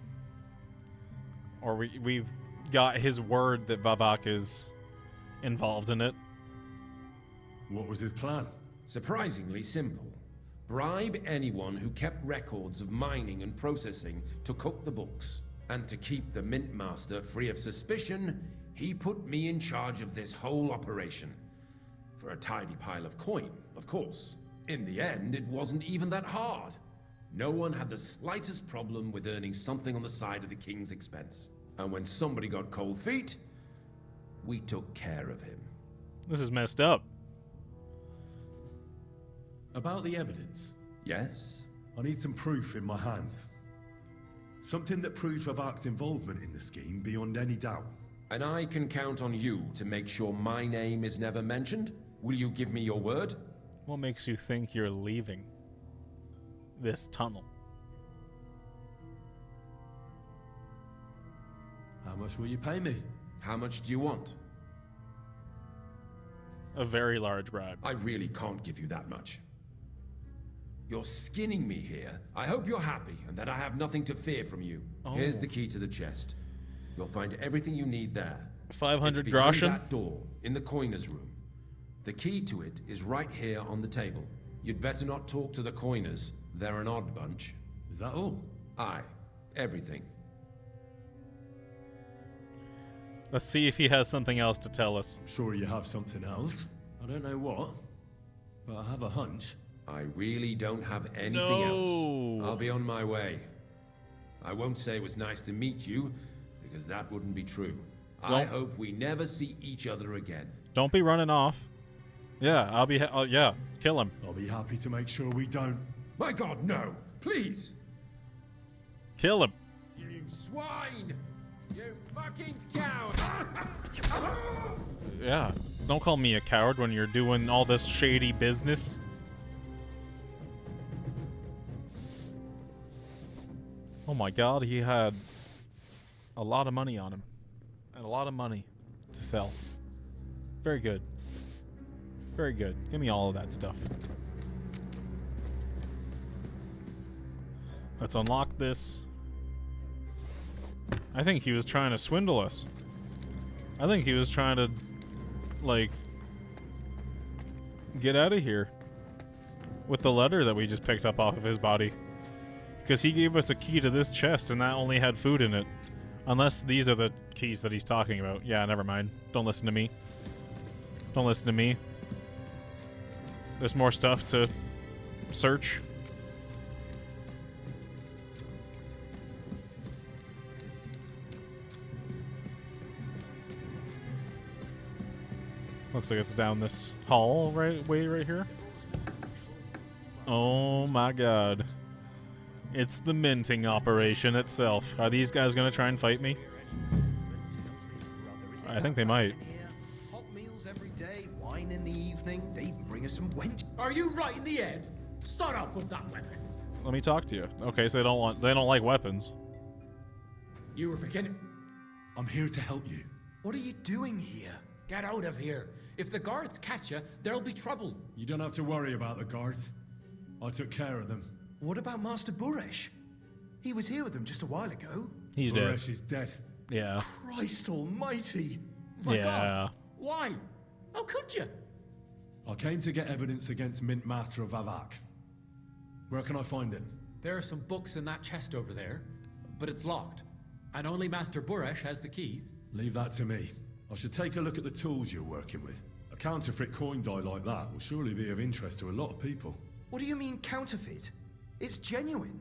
Or we've got his word that Vavak is involved in it. What was his plan? Surprisingly simple. Bribe anyone who kept records of mining and processing to cook the books. And to keep the Mint Master free of suspicion, he put me in charge of this whole operation. For a tidy pile of coin, of course. In the end, it wasn't even that hard. No one had the slightest problem with earning something on the side of the king's expense. And when somebody got cold feet, we took care of him. This is messed up. About the evidence? Yes? I need some proof in my hands. Something that proves Vavak's involvement in the scheme beyond any doubt. And I can count on you to make sure my name is never mentioned? Will you give me your word? What makes you think you're leaving this tunnel? How much will you pay me? How much do you want? A very large bribe. I really can't give you that much. You're skinning me here. I hope you're happy and that I have nothing to fear from you. Oh. Here's the key to the chest. You'll find everything you need there. 500 it's behind groschen? that door, in the coiner's room. The key to it is right here on the table. You'd better not talk to the coiners. They're an odd bunch. Is that all? Aye. Everything. Let's see if he has something else to tell us. Sure you have something else. I don't know what, but I have a hunch. I really don't have anything No. else. I'll be on my way. I won't say it was nice to meet you, because that wouldn't be true. I hope we never see each other again. Don't be running off. Yeah, I'll be. Yeah, kill him. I'll be happy to make sure we don't. My God, no! Please! Kill him. You swine! You fucking coward! Yeah, don't call me a coward when you're doing all this shady business. Oh my god, he had a lot of money on him. And a lot of money to sell. Very good. Very good. Give me all of that stuff. Let's unlock this. I think he was trying to swindle us. I think he was trying to, like, get out of here with the letter that we just picked up off of his body. Because he gave us a key to this chest and that only had food in it. Unless these are the keys that he's talking about. Yeah, never mind. Don't listen to me. Don't listen to me. There's more stuff to search. Looks like it's down this hall right here. Oh my god. It's the minting operation itself. Are these guys gonna try and fight me? I think they might. Hot meals every day, wine in the evening. They bring us some wench. Are you right in the head? Start off with that weapon. Let me talk to you. Okay, so they don't like weapons. You were beginning. I'm here to help you. What are you doing here? Get out of here. If the guards catch you, there'll be trouble. You don't have to worry about the guards. I took care of them. What about Master Buresh? He was here with them just a while ago. He's dead. Buresh is dead. Yeah. Christ almighty. My yeah. God. Why? How could you? I came to get evidence against Mint Master of Vavak. Where can I find it? There are some books in that chest over there, but it's locked. And only Master Buresh has the keys. Leave that to me. I should take a look at the tools you're working with. A counterfeit coin die like that will surely be of interest to a lot of people. What do you mean counterfeit? It's genuine.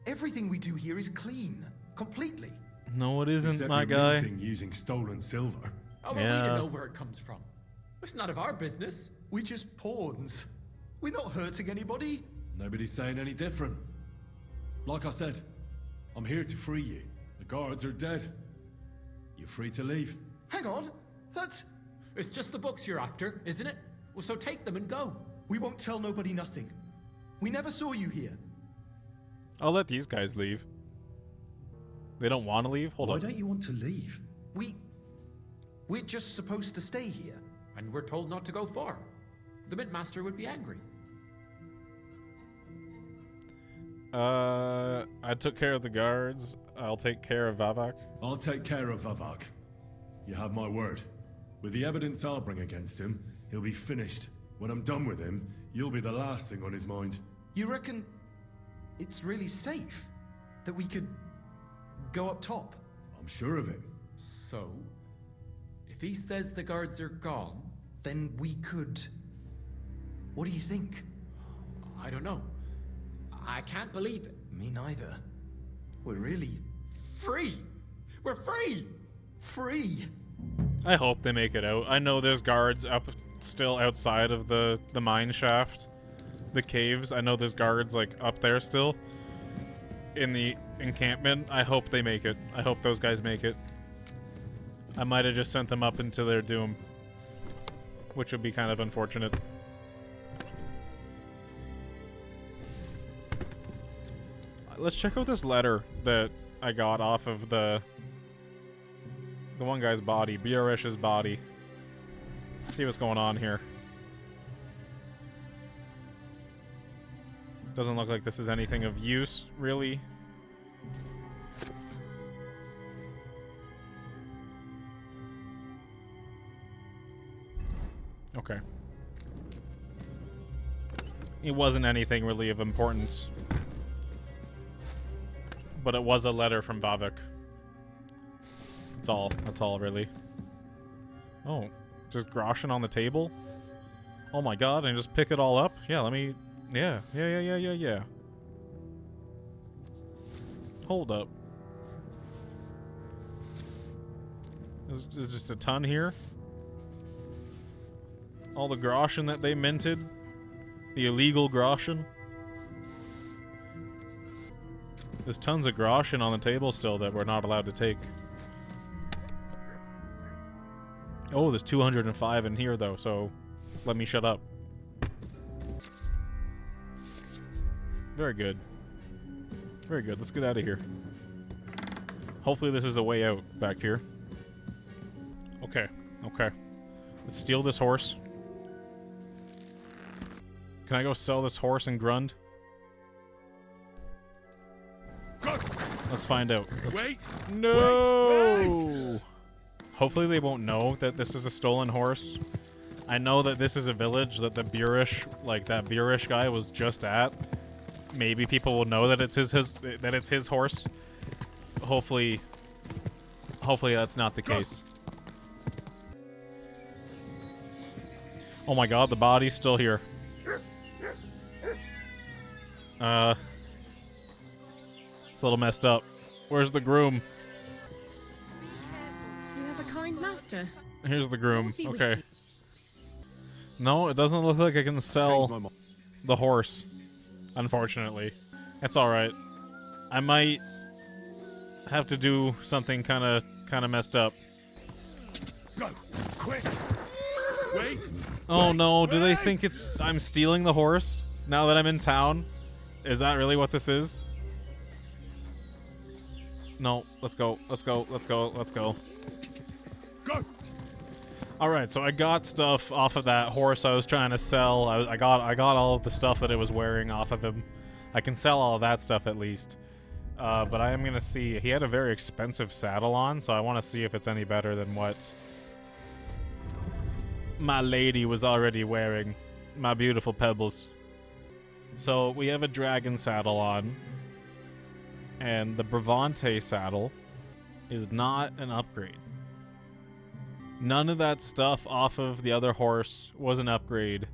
Everything we do here is clean. Completely. No, it isn't, Except my you're guy. minting using stolen silver. How are we to know where it comes from? It's none of our business. We're just pawns. We're not hurting anybody. Nobody's saying any different. Like I said, I'm here to free you. The guards are dead. You're free to leave. Hang on. That's... It's just the books you're after, isn't it? Well, so take them and go. We won't tell nobody nothing. We never saw you here. I'll let these guys leave. They don't want to leave? Hold on. Why don't you want to leave? We're just supposed to stay here. And we're told not to go far. The Mint Master would be angry. I took care of the guards. I'll take care of Vavak. I'll take care of Vavak. You have my word. With the evidence I'll bring against him, he'll be finished. When I'm done with him, you'll be the last thing on his mind. You reckon it's really safe that we could go up top? I'm sure of it. So, if he says the guards are gone... Then we could... What do you think? I don't know. I can't believe it. Me neither. We're really... Free! We're free! Free! I hope they make it out. I know there's guards up still outside of the mine shaft. The caves. I know there's guards like up there still. In the encampment. I hope they make it. I hope those guys make it. I might have just sent them up into their doom. Which would be kind of unfortunate. Let's check out this letter that I got off of the one guy's body, Buresh's body. Let's see what's going on here. Doesn't look like this is anything of use, really. Okay. It wasn't anything really of importance. But it was a letter from Vavak. That's all. That's all, really. Oh. Just groshing on the table? Oh my god, and just pick it all up? Yeah, let me... Yeah. Yeah. Hold up. There's just a ton here? All the groschen that they minted? The illegal groschen? There's tons of groschen on the table still that we're not allowed to take. Oh, there's 205 in here though, so let me shut up. Very good. Very good. Let's get out of here. Hopefully this is a way out back here. Okay. Okay. Let's steal this horse. Can I go sell this horse in Grund? Let's find out. Wait! No! Wait! Hopefully they won't know that this is a stolen horse. I know that this is a village that the Beerish, like that Beerish guy was just at. Maybe people will know that it's his horse. Hopefully that's not the case. Oh my god, the body's still here. It's a little messed up. Where's the groom? You have a kind master. Here's the groom. Be with Okay. you. No, it doesn't look like I can sell the horse. Unfortunately. That's alright. I might have to do something kinda messed up. Go! Quick! Wait! Oh no, do they think I'm stealing the horse now that I'm in town? Is that really what this is? No, let's go. Let's go. Let's go. Let's go. Go! Alright, so I got stuff off of that horse I was trying to sell. I got all of the stuff that it was wearing off of him. I can sell all of that stuff at least. But I am going to see. He had a very expensive saddle on, so I want to see if it's any better than what my lady was already wearing. My beautiful pebbles. So we have a dragon saddle on. And the Bravante saddle is not an upgrade. None of that stuff off of the other horse was an upgrade,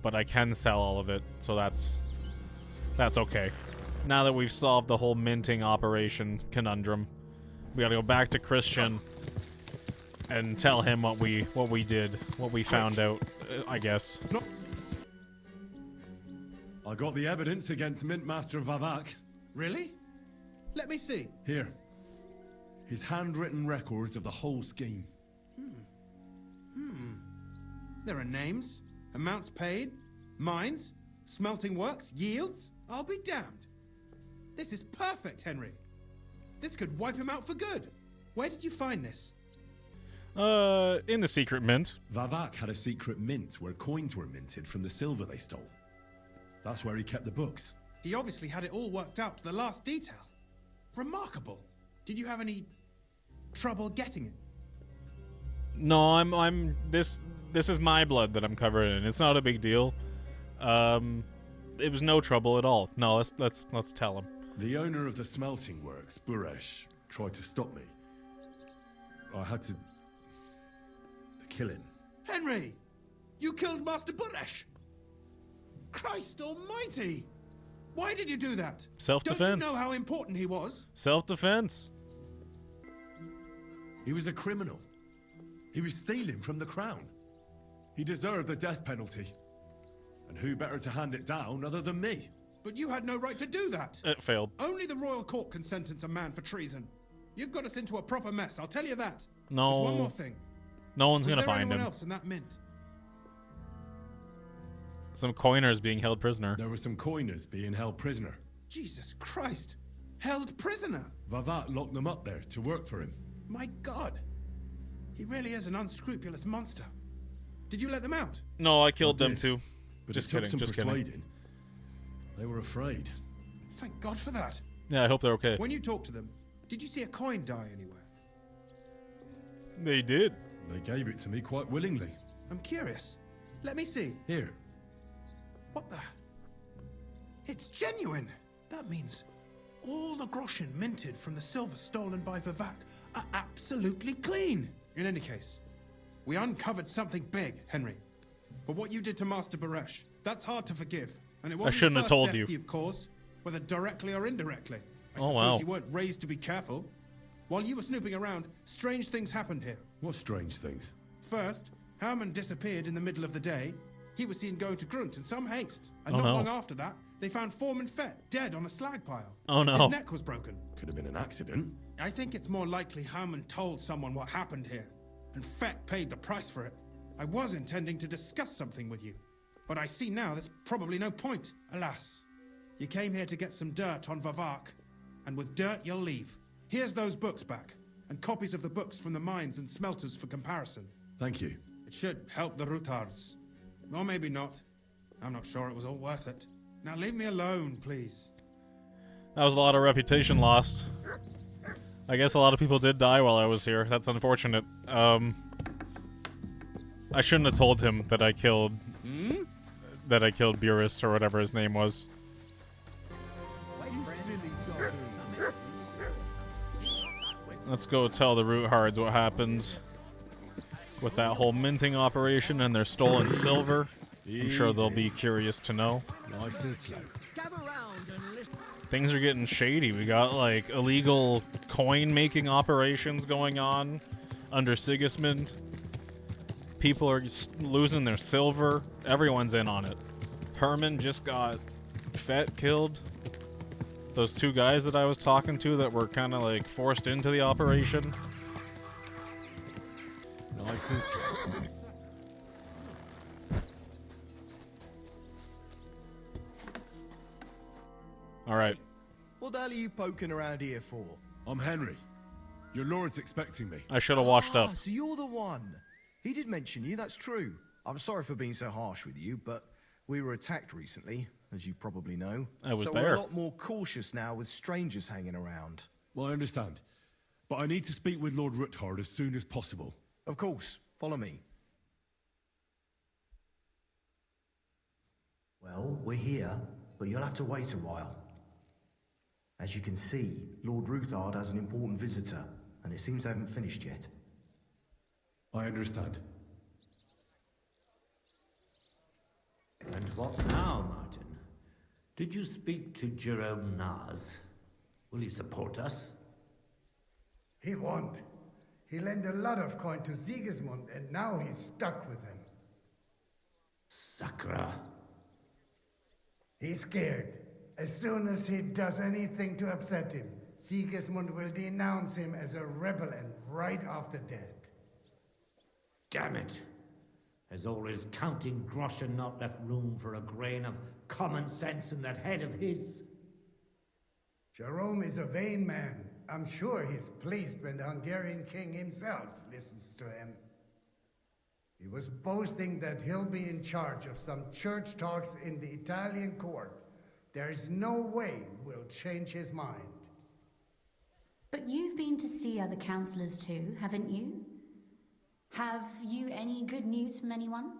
but I can sell all of it, so that's okay. Now that we've solved the whole minting operation conundrum, we gotta go back to Christian and tell him what we did, what we found out, I guess. No. I got the evidence against Mint Master Vavak. Really? Let me see. Here. His handwritten records of the whole scheme. There are names, amounts paid, mines, smelting works, yields. I'll be damned. This is perfect, Henry. This could wipe him out for good. Where did you find this? In the secret mint. Vavak had a secret mint where coins were minted from the silver they stole. That's where he kept the books. He obviously had it all worked out to the last detail. Remarkable. Did you have any trouble getting it? No, this is my blood that I'm covered in. It's not a big deal. It was no trouble at all. No, let's tell him. The owner of the smelting works, Buresh, tried to stop me. I had to kill him. Henry! You killed Master Buresh! Christ almighty! Why did you do that? Self-defense. Don't you know how important he was? Self-defense. He was a criminal. He was stealing from the crown. He deserved the death penalty. And who better to hand it down other than me? But you had no right to do that. It failed. Only the royal court can sentence a man for treason. You've got us into a proper mess, I'll tell you that. No. There's one more thing. No one's Was gonna there find anyone him. else in that mint? Some coiners being held prisoner. There were some coiners being held prisoner. Jesus Christ. Held prisoner? Vavat locked them up there to work for him. My God. He really is an unscrupulous monster. Did you let them out? No, I killed them too. But Just it took kidding, some just kidding. persuading. They were afraid. Thank God for that. Yeah, I hope they're okay. When you talked to them, did you see a coin die anywhere? They did. They gave it to me quite willingly. I'm curious. Let me see. Here. What the? It's genuine. That means all the groschen minted from the silver stolen by Vivak are absolutely clean. In any case, we uncovered something big, Henry. But what you did to Master Baresh, that's hard to forgive. And it wasn't shouldn't the have first told death you. You've caused, whether directly or indirectly. I Oh, suppose wow. you weren't raised to be careful. While you were snooping around, strange things happened here. What strange things? First, Harman disappeared in the middle of the day. He was seen going to Grunt in some haste. And Oh, not no. long after that, they found Foreman Fett dead on a slag pile. Oh, no. His neck was broken. Could have been an accident. I think it's more likely Harman told someone what happened here. And Fett paid the price for it. I was intending to discuss something with you. But I see now there's probably no point. Alas, You came here to get some dirt on Vavak, and with dirt you'll leave. Here's those books back, and copies of the books from the mines and smelters for comparison. Thank you. It should help the Rutards. Or maybe not. I'm not sure it was all worth it. Now leave me alone, please. That was a lot of reputation lost. I guess a lot of people did die while I was here. That's unfortunate. I shouldn't have told him that I killed... that I killed Burris, or whatever his name was. Let's go tell the Roothards what happened with that whole minting operation and their stolen silver. I'm sure they'll be curious to know. Things are getting shady. We got, like, illegal coin-making operations going on under Sigismund. People are losing their silver. Everyone's in on it. Herman just got Fett killed. Those two guys that I was talking to that were kind of, like, forced into the operation. Nice. All right. What the hell are you poking around here for? I'm Henry. Your lord's expecting me. I should have washed up. So you're the one. He did mention you, that's true. I'm sorry for being so harsh with you, but we were attacked recently, as you probably know. I was so there. We're a lot more cautious now with strangers hanging around. Well, I understand. But I need to speak with Lord Ruthard as soon as possible. Of course. Follow me. Well, we're here, but you'll have to wait a while. As you can see, Lord Ruthard has an important visitor, and it seems they haven't finished yet. I understand. And what now, Martin? Did you speak to Jerome Naz? Will he support us? He won't. He lent a lot of coin to Sigismund, and now he's stuck with him. Sakra. He's scared. As soon as he does anything to upset him, Sigismund will denounce him as a rebel and right off the dead. Damn it! There's always counting groschen not left room for a grain of common sense in that head of his. Jerome is a vain man. I'm sure he's pleased when the Hungarian king himself listens to him. He was boasting that he'll be in charge of some church talks in the Italian court. There is no way we'll change his mind. But you've been to see other councillors too, haven't you? Have you any good news from anyone?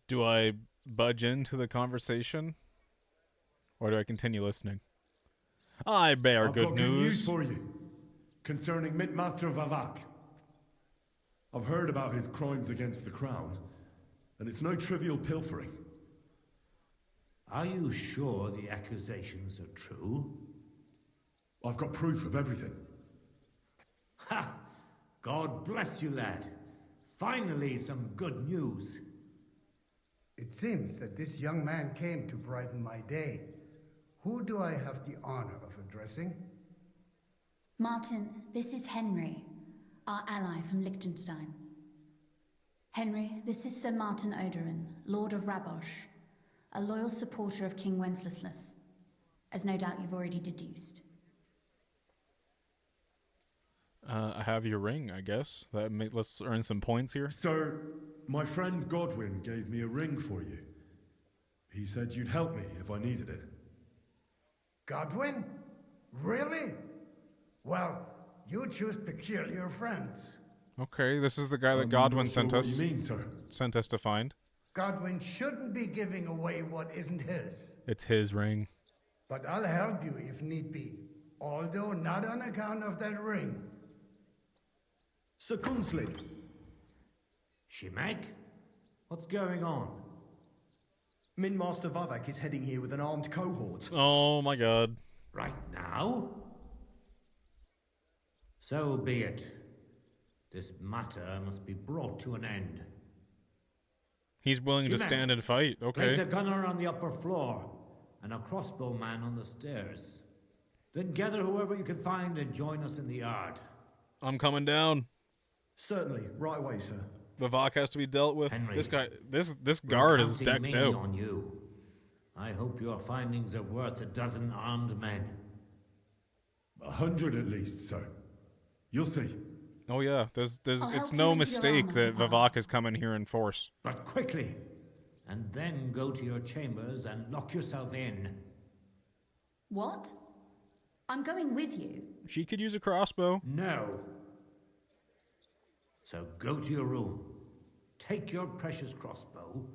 Do I budge into the conversation? Or do I continue listening? I bear I've good got news. Good news for you concerning Mintmaster Vavak. I've heard about his crimes against the crown, and it's no trivial pilfering. Are you sure the accusations are true? I've got proof of everything. Ha! God bless you, lad. Finally, some good news. It seems that this young man came to brighten my day. Who do I have the honor of addressing? Martin, this is Henry, our ally from Liechtenstein. Henry, this is Sir Martin Odorin, Lord of Rabosh, a loyal supporter of King Wenceslas, as no doubt you've already deduced. I have your ring, I guess. Let's earn some points here. Sir, my friend Godwin gave me a ring for you. He said you'd help me if I needed it. Godwin? Really? Well, you choose peculiar friends. Okay, this is the guy that Godwin sent us. What you mean, sir? Sent us to find. Godwin shouldn't be giving away what isn't his. It's his ring. But I'll help you if need be, although not on account of that ring. Sir Kunslin. Shimek? What's going on? Mintmaster Vavak is heading here with an armed cohort. Oh my god. Right now? So be it. This matter must be brought to an end. He's willing to Shimek, stand and fight. Okay. Place a gunner on the upper floor and a crossbowman on the stairs. Then gather whoever you can find and join us in the yard. I'm coming down. Certainly, right away, sir. Vivek has to be dealt with. Henry, This guy, this we're guard is counting decked mainly out. on you. I hope your findings are worth a dozen armed men. 100 at least, sir. You'll see. Oh yeah, there's I'll it's help you no into your mistake armor, that Papa. Vivek is coming here in force. But quickly, and then go to your chambers and lock yourself in. What? I'm going with you. She could use a crossbow. No. So go to your room, take your precious crossbow,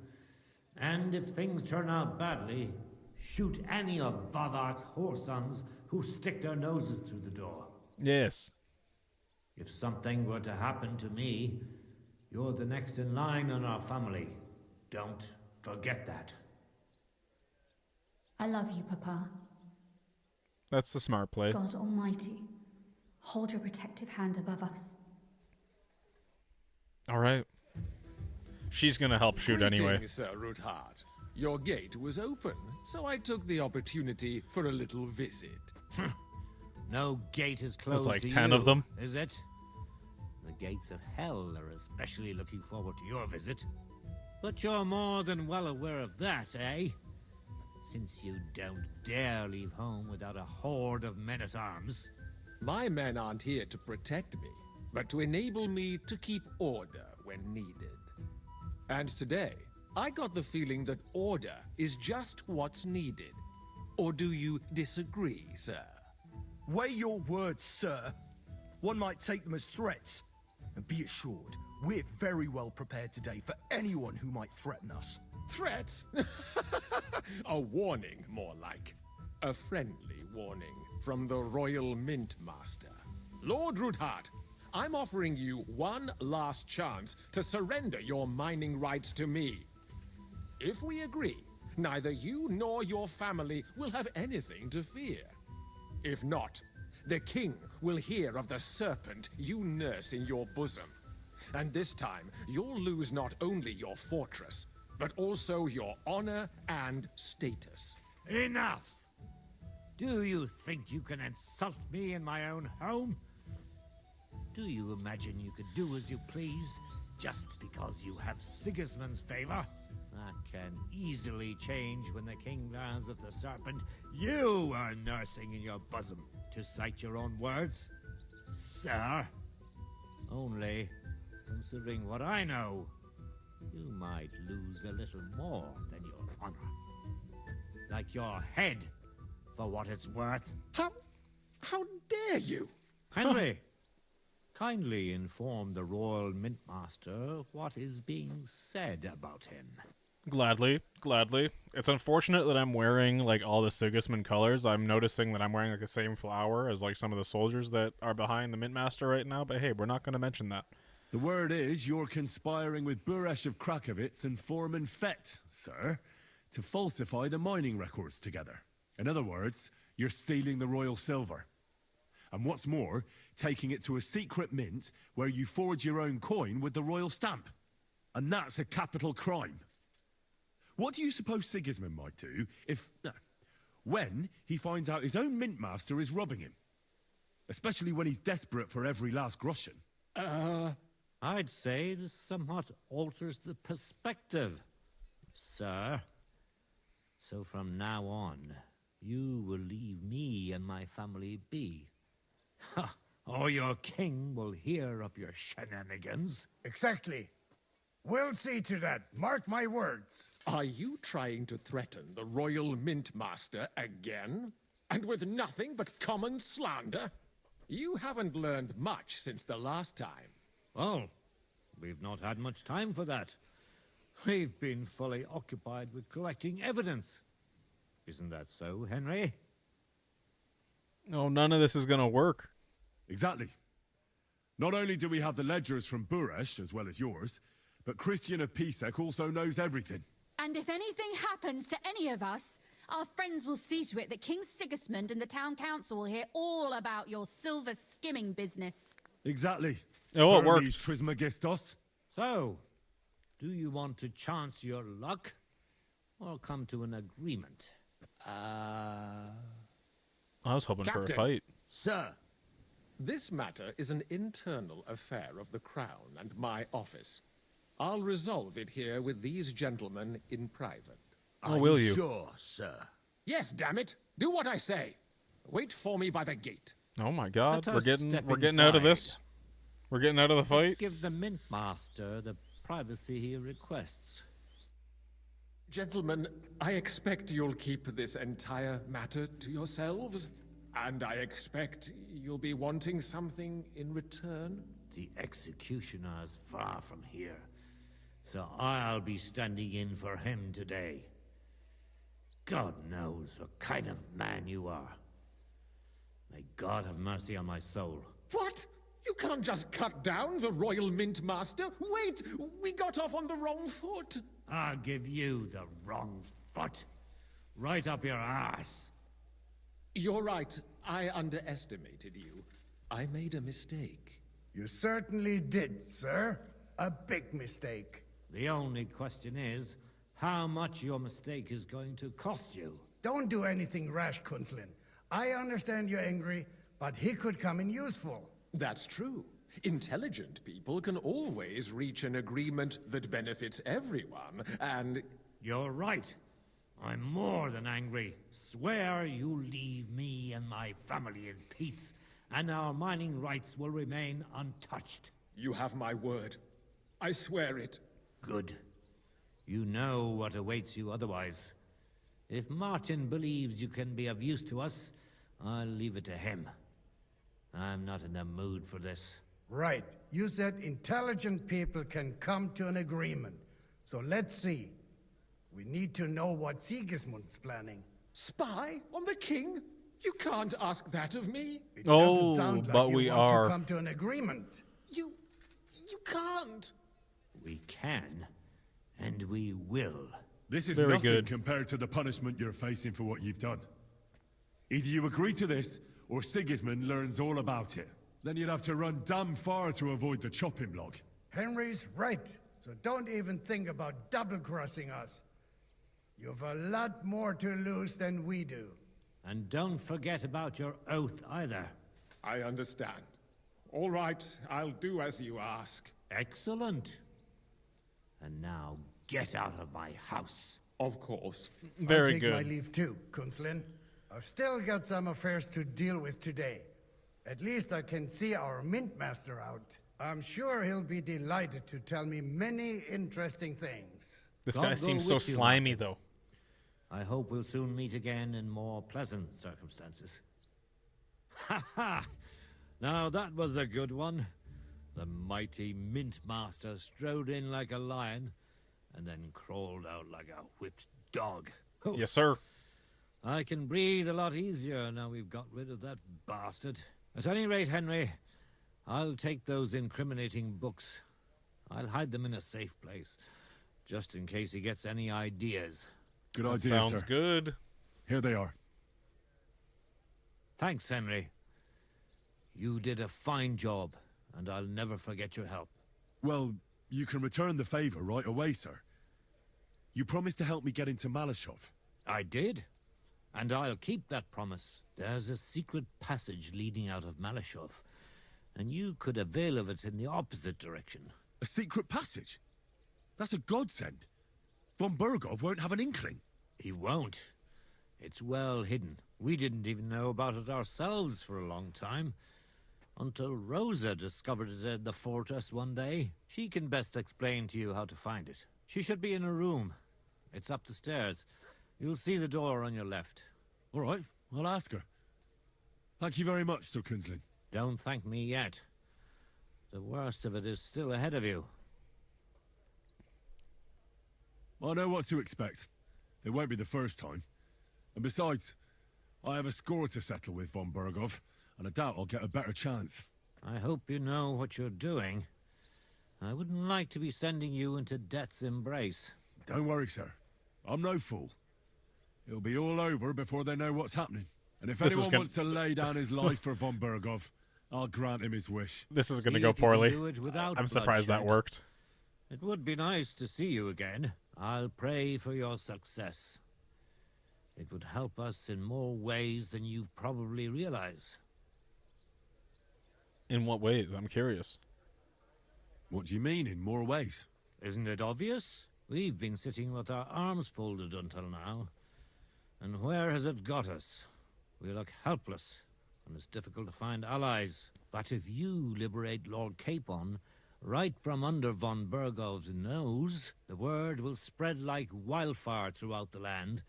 and if things turn out badly, shoot any of Vivek's whoresons who stick their noses through the door. Yes. If something were to happen to me, you're the next in line in our family. Don't forget that. I love you, Papa. That's the smart play. God Almighty, hold your protective hand above us. All right. She's gonna help shoot anyway. Greetings, Sir Ruthard. Your gate was open, so I took the opportunity for a little visit. No gate is closed like to 10 you, of them. is it? The gates of hell are especially looking forward to your visit. But you're more than well aware of that, eh? Since you don't dare leave home without a horde of men-at-arms. My men aren't here to protect me, but to enable me to keep order when needed. And today, I got the feeling that order is just what's needed. Or do you disagree, sir? Weigh your words, sir. One might take them as threats. And be assured, we're very well prepared today for anyone who might threaten us. Threat? A warning, more like. A friendly warning from the Royal Mint Master. Lord Ruthard, I'm offering you one last chance to surrender your mining rights to me. If we agree, neither you nor your family will have anything to fear. If not, the king will hear of the serpent you nurse in your bosom. And this time, you'll lose not only your fortress, but also your honor and status. Enough! Do you think you can insult me in my own home? Do you imagine you could do as you please, just because you have Sigismund's favor? That can easily change when the king learns of the serpent you are nursing in your bosom, to cite your own words, sir. Only, considering what I know, you might lose a little more than your honor. Like your head, for what it's worth. How dare you? Henry, kindly inform the Royal Mint Master what is being said about him. Gladly, gladly. It's unfortunate that I'm wearing like all the Sigismund colors. I'm noticing that I'm wearing like the same flower as like some of the soldiers that are behind the Mint Master right now, but hey, we're not going to mention that. The word is you're conspiring with Buresh of Krakowitz and Foreman Fett, sir, to falsify the mining records together. In other words, you're stealing the royal silver. And what's more, taking it to a secret mint where you forge your own coin with the royal stamp. And that's a capital crime. What do you suppose Sigismund might do if... when he finds out his own mint master is robbing him? Especially when he's desperate for every last groschen. I'd say this somewhat alters the perspective, sir. So from now on, you will leave me and my family be. Or your king will hear of your shenanigans. Exactly. We'll see to that. Mark my words. Are you trying to threaten the Royal Mint Master again? And with nothing but common slander? You haven't learned much since the last time. Well, we've not had much time for that. We've been fully occupied with collecting evidence. Isn't that so, Henry? No, none of this is going to work. Exactly. Not only do we have the ledgers from Buresh, as well as yours, but Christian of Pisek also knows everything. And if anything happens to any of us, our friends will see to it that King Sigismund and the town council will hear all about your silver skimming business. Exactly. Oh, it worked. Hermes Trismegistos. So, do you want to chance your luck, or come to an agreement? I was hoping for a Captain. fight. Sir. This matter is an internal affair of the Crown and my office. I'll resolve it here with these gentlemen in private. Oh, will you? Sure, sir. Yes, damn it. Do what I say. Wait for me by the gate. Oh my God, Let we're us getting step out of inside. this. We're getting out of the Let's fight. give the Mint Master the privacy he requests. Gentlemen, I expect you'll keep this entire matter to yourselves. And I expect you'll be wanting something in return. The executioner's far from here, so I'll be standing in for him today. God knows what kind of man you are. May God have mercy on my soul. What? You can't just cut down the Royal Mint Master. Wait, we got off on the wrong foot. I'll give you the wrong foot. Right up your ass. You're right. I underestimated you. I made a mistake. You certainly did, sir. A big mistake. The only question is, how much your mistake is going to cost you. Don't do anything rash, Kunslin. I understand you're angry, but he could come in useful. That's true. Intelligent people can always reach an agreement that benefits everyone, and... You're right. I'm more than angry. Swear you leave me and my family in peace, and our mining rights will remain untouched. You have my word. I swear it. Good. You know what awaits you otherwise. If Martin believes you can be of use to us, I'll leave it to him. I'm not in the mood for this. Right. You said intelligent people can come to an agreement. So let's see. We need to know what Sigismund's planning. Spy on the king? You can't ask that of me. It doesn't Oh, sound like but you we want are. to come to an agreement. You can't. We can, and we will. This is Very nothing good. compared to the punishment you're facing for what you've done. Either you agree to this, or Sigismund learns all about it. Then you'd have to run damn far to avoid the chopping block. Henry's right. So don't even think about double-crossing us. You've a lot more to lose than we do. And don't forget about your oath either. I understand. All right, I'll do as you ask. Excellent. And now get out of my house. Of course. Very I'll take good. my leave too, Kunslin. I've still got some affairs to deal with today. At least I can see our Mint Master out. I'm sure he'll be delighted to tell me many interesting things. This God guy go seems so with you, slimy, though. I hope we'll soon meet again in more pleasant circumstances. Ha ha! Now that was a good one. The mighty Mint Master strode in like a lion, and then crawled out like a whipped dog. Yes, sir. I can breathe a lot easier now we've got rid of that bastard. At any rate, Henry, I'll take those incriminating books. I'll hide them in a safe place, just in case he gets any ideas. Good That idea, sounds sir. good. Here they are. Thanks, Henry. You did a fine job, and I'll never forget your help. Well, you can return the favor right away, sir. You promised to help me get into Malashov. I did, and I'll keep that promise. There's a secret passage leading out of Malashov, and you could avail of it in the opposite direction. A secret passage? That's a godsend. Von Burgov won't have an inkling. He won't. It's well hidden. We didn't even know about it ourselves for a long time. Until Rosa discovered it in the fortress one day. She can best explain to you how to find it. She should be in a room. It's up the stairs. You'll see the door on your left. All right, I'll ask her. Thank you very much, Sir Kunslin. Don't thank me yet. The worst of it is still ahead of you. I know what to expect. It won't be the first time. And besides, I have a score to settle with Von Burgov, and I doubt I'll get a better chance. I hope you know what you're doing. I wouldn't like to be sending you into death's embrace. Don't worry, sir. I'm no fool. It'll be all over before they know what's happening. And if anyone wants to lay down his life for Von Burgov, I'll grant him his wish. This is going to See go if you can poorly. do it without I'm surprised that bloodshed. worked. It would be nice to see you again. I'll pray for your success. It would help us in more ways than you probably realize. In what ways? I'm curious. What do you mean, in more ways? Isn't it obvious? We've been sitting with our arms folded until now. And where has it got us? We look helpless, and it's difficult to find allies. But if you liberate Lord Capon, right from under von Burgov's nose, the word will spread like wildfire throughout the land,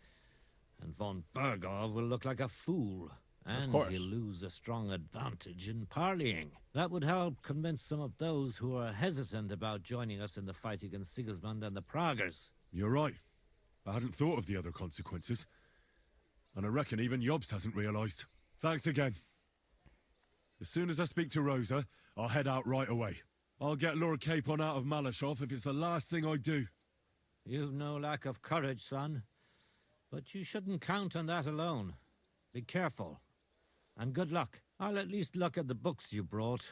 and von Burgov will look like a fool, and he'll lose a strong advantage in parleying. That would help convince some of those who are hesitant about joining us in the fight against Sigismund and the Praguers. You're right. I hadn't thought of the other consequences. And I reckon even Jobst hasn't realised. Thanks again. As soon as I speak to Rosa, I'll head out right away. I'll get Lord Capon out of Malashov if it's the last thing I do. You've no lack of courage, son. But you shouldn't count on that alone. Be careful. And good luck. I'll at least look at the books you brought.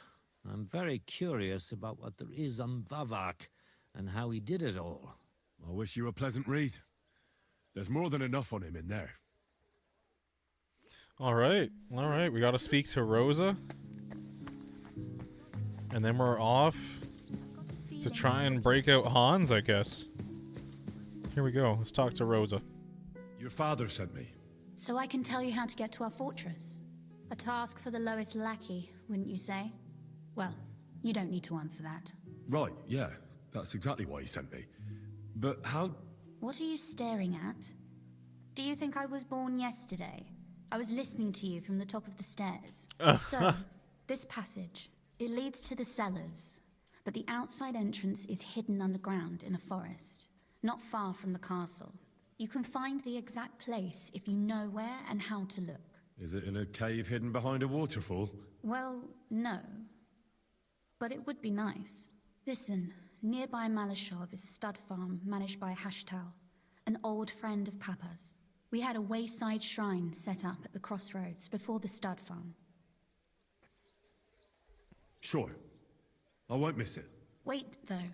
I'm very curious about what there is on Vavak and how he did it all. I wish you a pleasant read. There's more than enough on him in there. All right. We got to speak to Rosa. And then we're off to try and break out Hans, I guess. Here we go. Let's talk to Rosa. Your father sent me. So I can tell you how to get to our fortress. A task for the lowest lackey, wouldn't you say? Well, you don't need to answer that. Right, yeah. That's exactly why he sent me. But how... What are you staring at? Do you think I was born yesterday? I was listening to you from the top of the stairs. So, this passage, it leads to the cellars, but the outside entrance is hidden underground in a forest, not far from the castle. You can find the exact place if you know where and how to look. Is it in a cave hidden behind a waterfall? Well, no. But it would be nice. Listen, nearby Malashov is a stud farm managed by Hashtal, an old friend of Papa's. We had a wayside shrine set up at the crossroads before the stud farm. Sure. I won't miss it. Wait, though.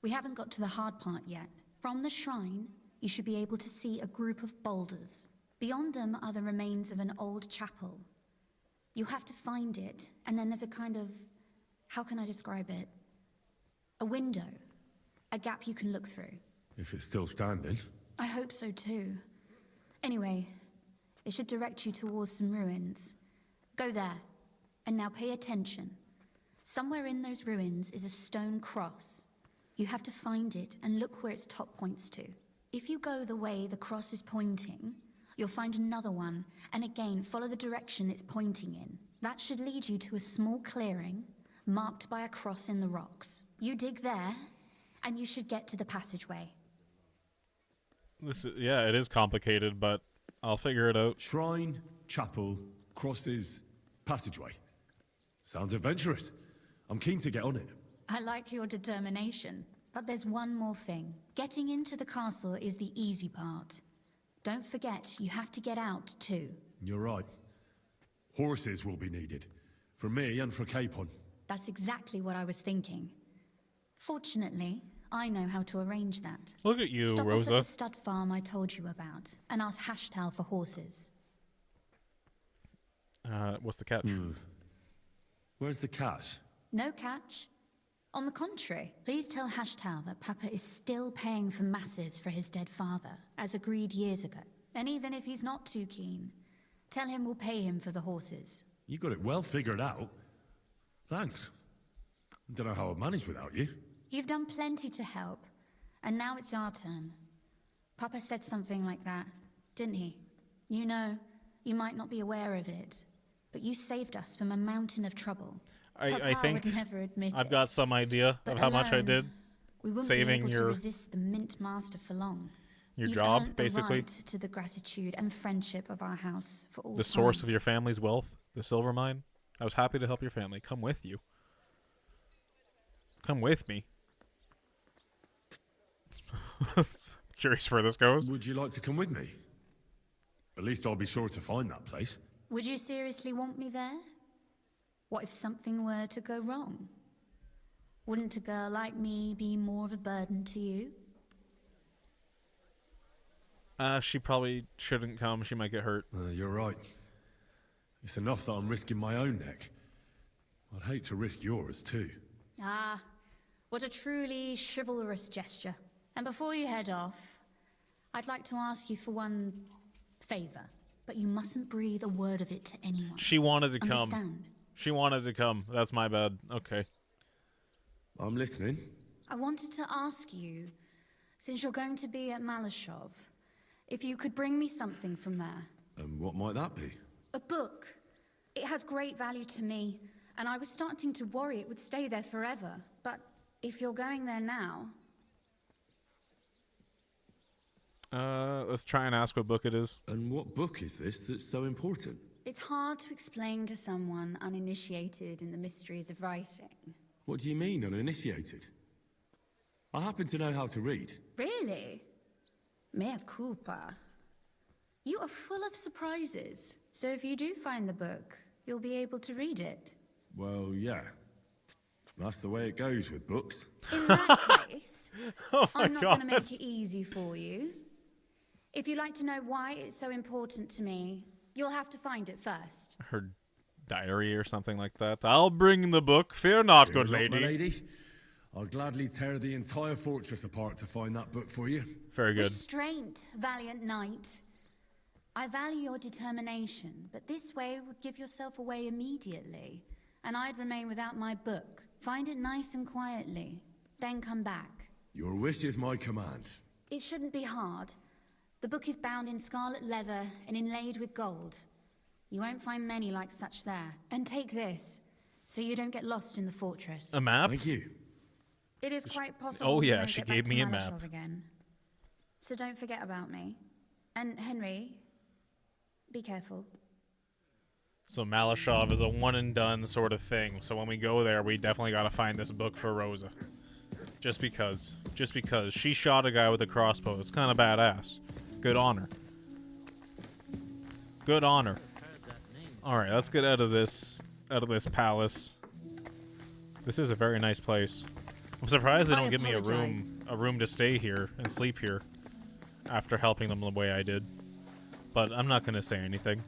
We haven't got to the hard part yet. From the shrine, you should be able to see a group of boulders. Beyond them are the remains of an old chapel. You have to find it, and then there's a kind of... how can I describe it? A window. A gap you can look through. If it's still standing. I hope so too. Anyway, it should direct you towards some ruins. Go there. And now pay attention. Somewhere in those ruins is a stone cross. You have to find it and look where its top points to. If you go the way the cross is pointing, you'll find another one, and again follow the direction it's pointing in. That should lead you to a small clearing, marked by a cross in the rocks. You dig there, and you should get to the passageway. Yeah, it is complicated, but I'll figure it out. Shrine, chapel, crosses, passageway. Sounds adventurous. I'm keen to get on it. I like your determination, but there's one more thing. Getting into the castle is the easy part. Don't forget, you have to get out too. You're right. Horses will be needed. For me and for Capon. That's exactly what I was thinking. Fortunately, I know how to arrange that. Look at you, Stop Rosa. Stop at the stud farm I told you about, and ask Hashtal for horses. What's the catch? Where's the catch? No catch. On the contrary, please tell Hashtal that Papa is still paying for masses for his dead father, as agreed years ago. And even if he's not too keen, tell him we'll pay him for the horses. You got it well figured out. Thanks. Don't know how I'd manage without you. You've done plenty to help, and now it's our turn. Papa said something like that, didn't he? You know, you might not be aware of it, but you saved us from a mountain of trouble. I think would never admit I've it, got some idea but of how much I alone, did. We wouldn't Saving be able your to resist the Mint Master for long. your You've job, earned the basically. right to the gratitude and friendship of our house for all The source time. of your family's wealth, the silver mine. I was happy to help your family. Come with you. Come with me. Curious where this goes. Would you like to come with me? At least I'll be sure to find that place. Would you seriously want me there? What if something were to go wrong? Wouldn't a girl like me be more of a burden to you? She probably shouldn't come. She might get hurt. You're right. It's enough that I'm risking my own neck. I'd hate to risk yours, too. Ah, What a truly chivalrous gesture. And before you head off, I'd like to ask you for one favor. But you mustn't breathe a word of it to anyone. She wanted to come. Understand? She wanted to come. That's my bad. Okay. I'm listening. I wanted to ask you, since you're going to be at Malashov, if you could bring me something from there. And what might that be? A book. It has great value to me, and I was starting to worry it would stay there forever. But if you're going there now... Let's try and ask what book it is. And what book is this that's so important? It's hard to explain to someone uninitiated in the mysteries of writing. What do you mean, uninitiated? I happen to know how to read. Really? Mea culpa. You are full of surprises. So if you do find the book, you'll be able to read it. Well, yeah. That's the way it goes with books. In that case, Oh my I'm not God. going to make it easy for you. If you'd like to know why it's so important to me, you'll have to find it first. Her diary or something like that. I'll bring the book. Fear not, Fear good not, lady. my lady. I'll gladly tear the entire fortress apart to find that book for you. Very good. Restraint, valiant knight. I value your determination, but this way would give yourself away immediately, and I'd remain without my book. Find it nice and quietly, then come back. Your wish is my command. It shouldn't be hard. The book is bound in scarlet leather and inlaid with gold. You won't find many like such there. And take this, so you don't get lost in the fortress. A map? Thank you. It is quite possible. Oh you yeah, won't she get back gave to me a Malashov map. again. So don't forget about me. And Henry, be careful. So Malashov is a one and done sort of thing. So when we go there, we definitely got to find this book for Rosa. Just because she shot a guy with a crossbow. It's kind of badass. Good on her. Good on her. All right, let's get out of this palace. This is a very nice place. I'm surprised they don't give me a room to stay here and sleep here after helping them the way I did. But I'm not going to say anything.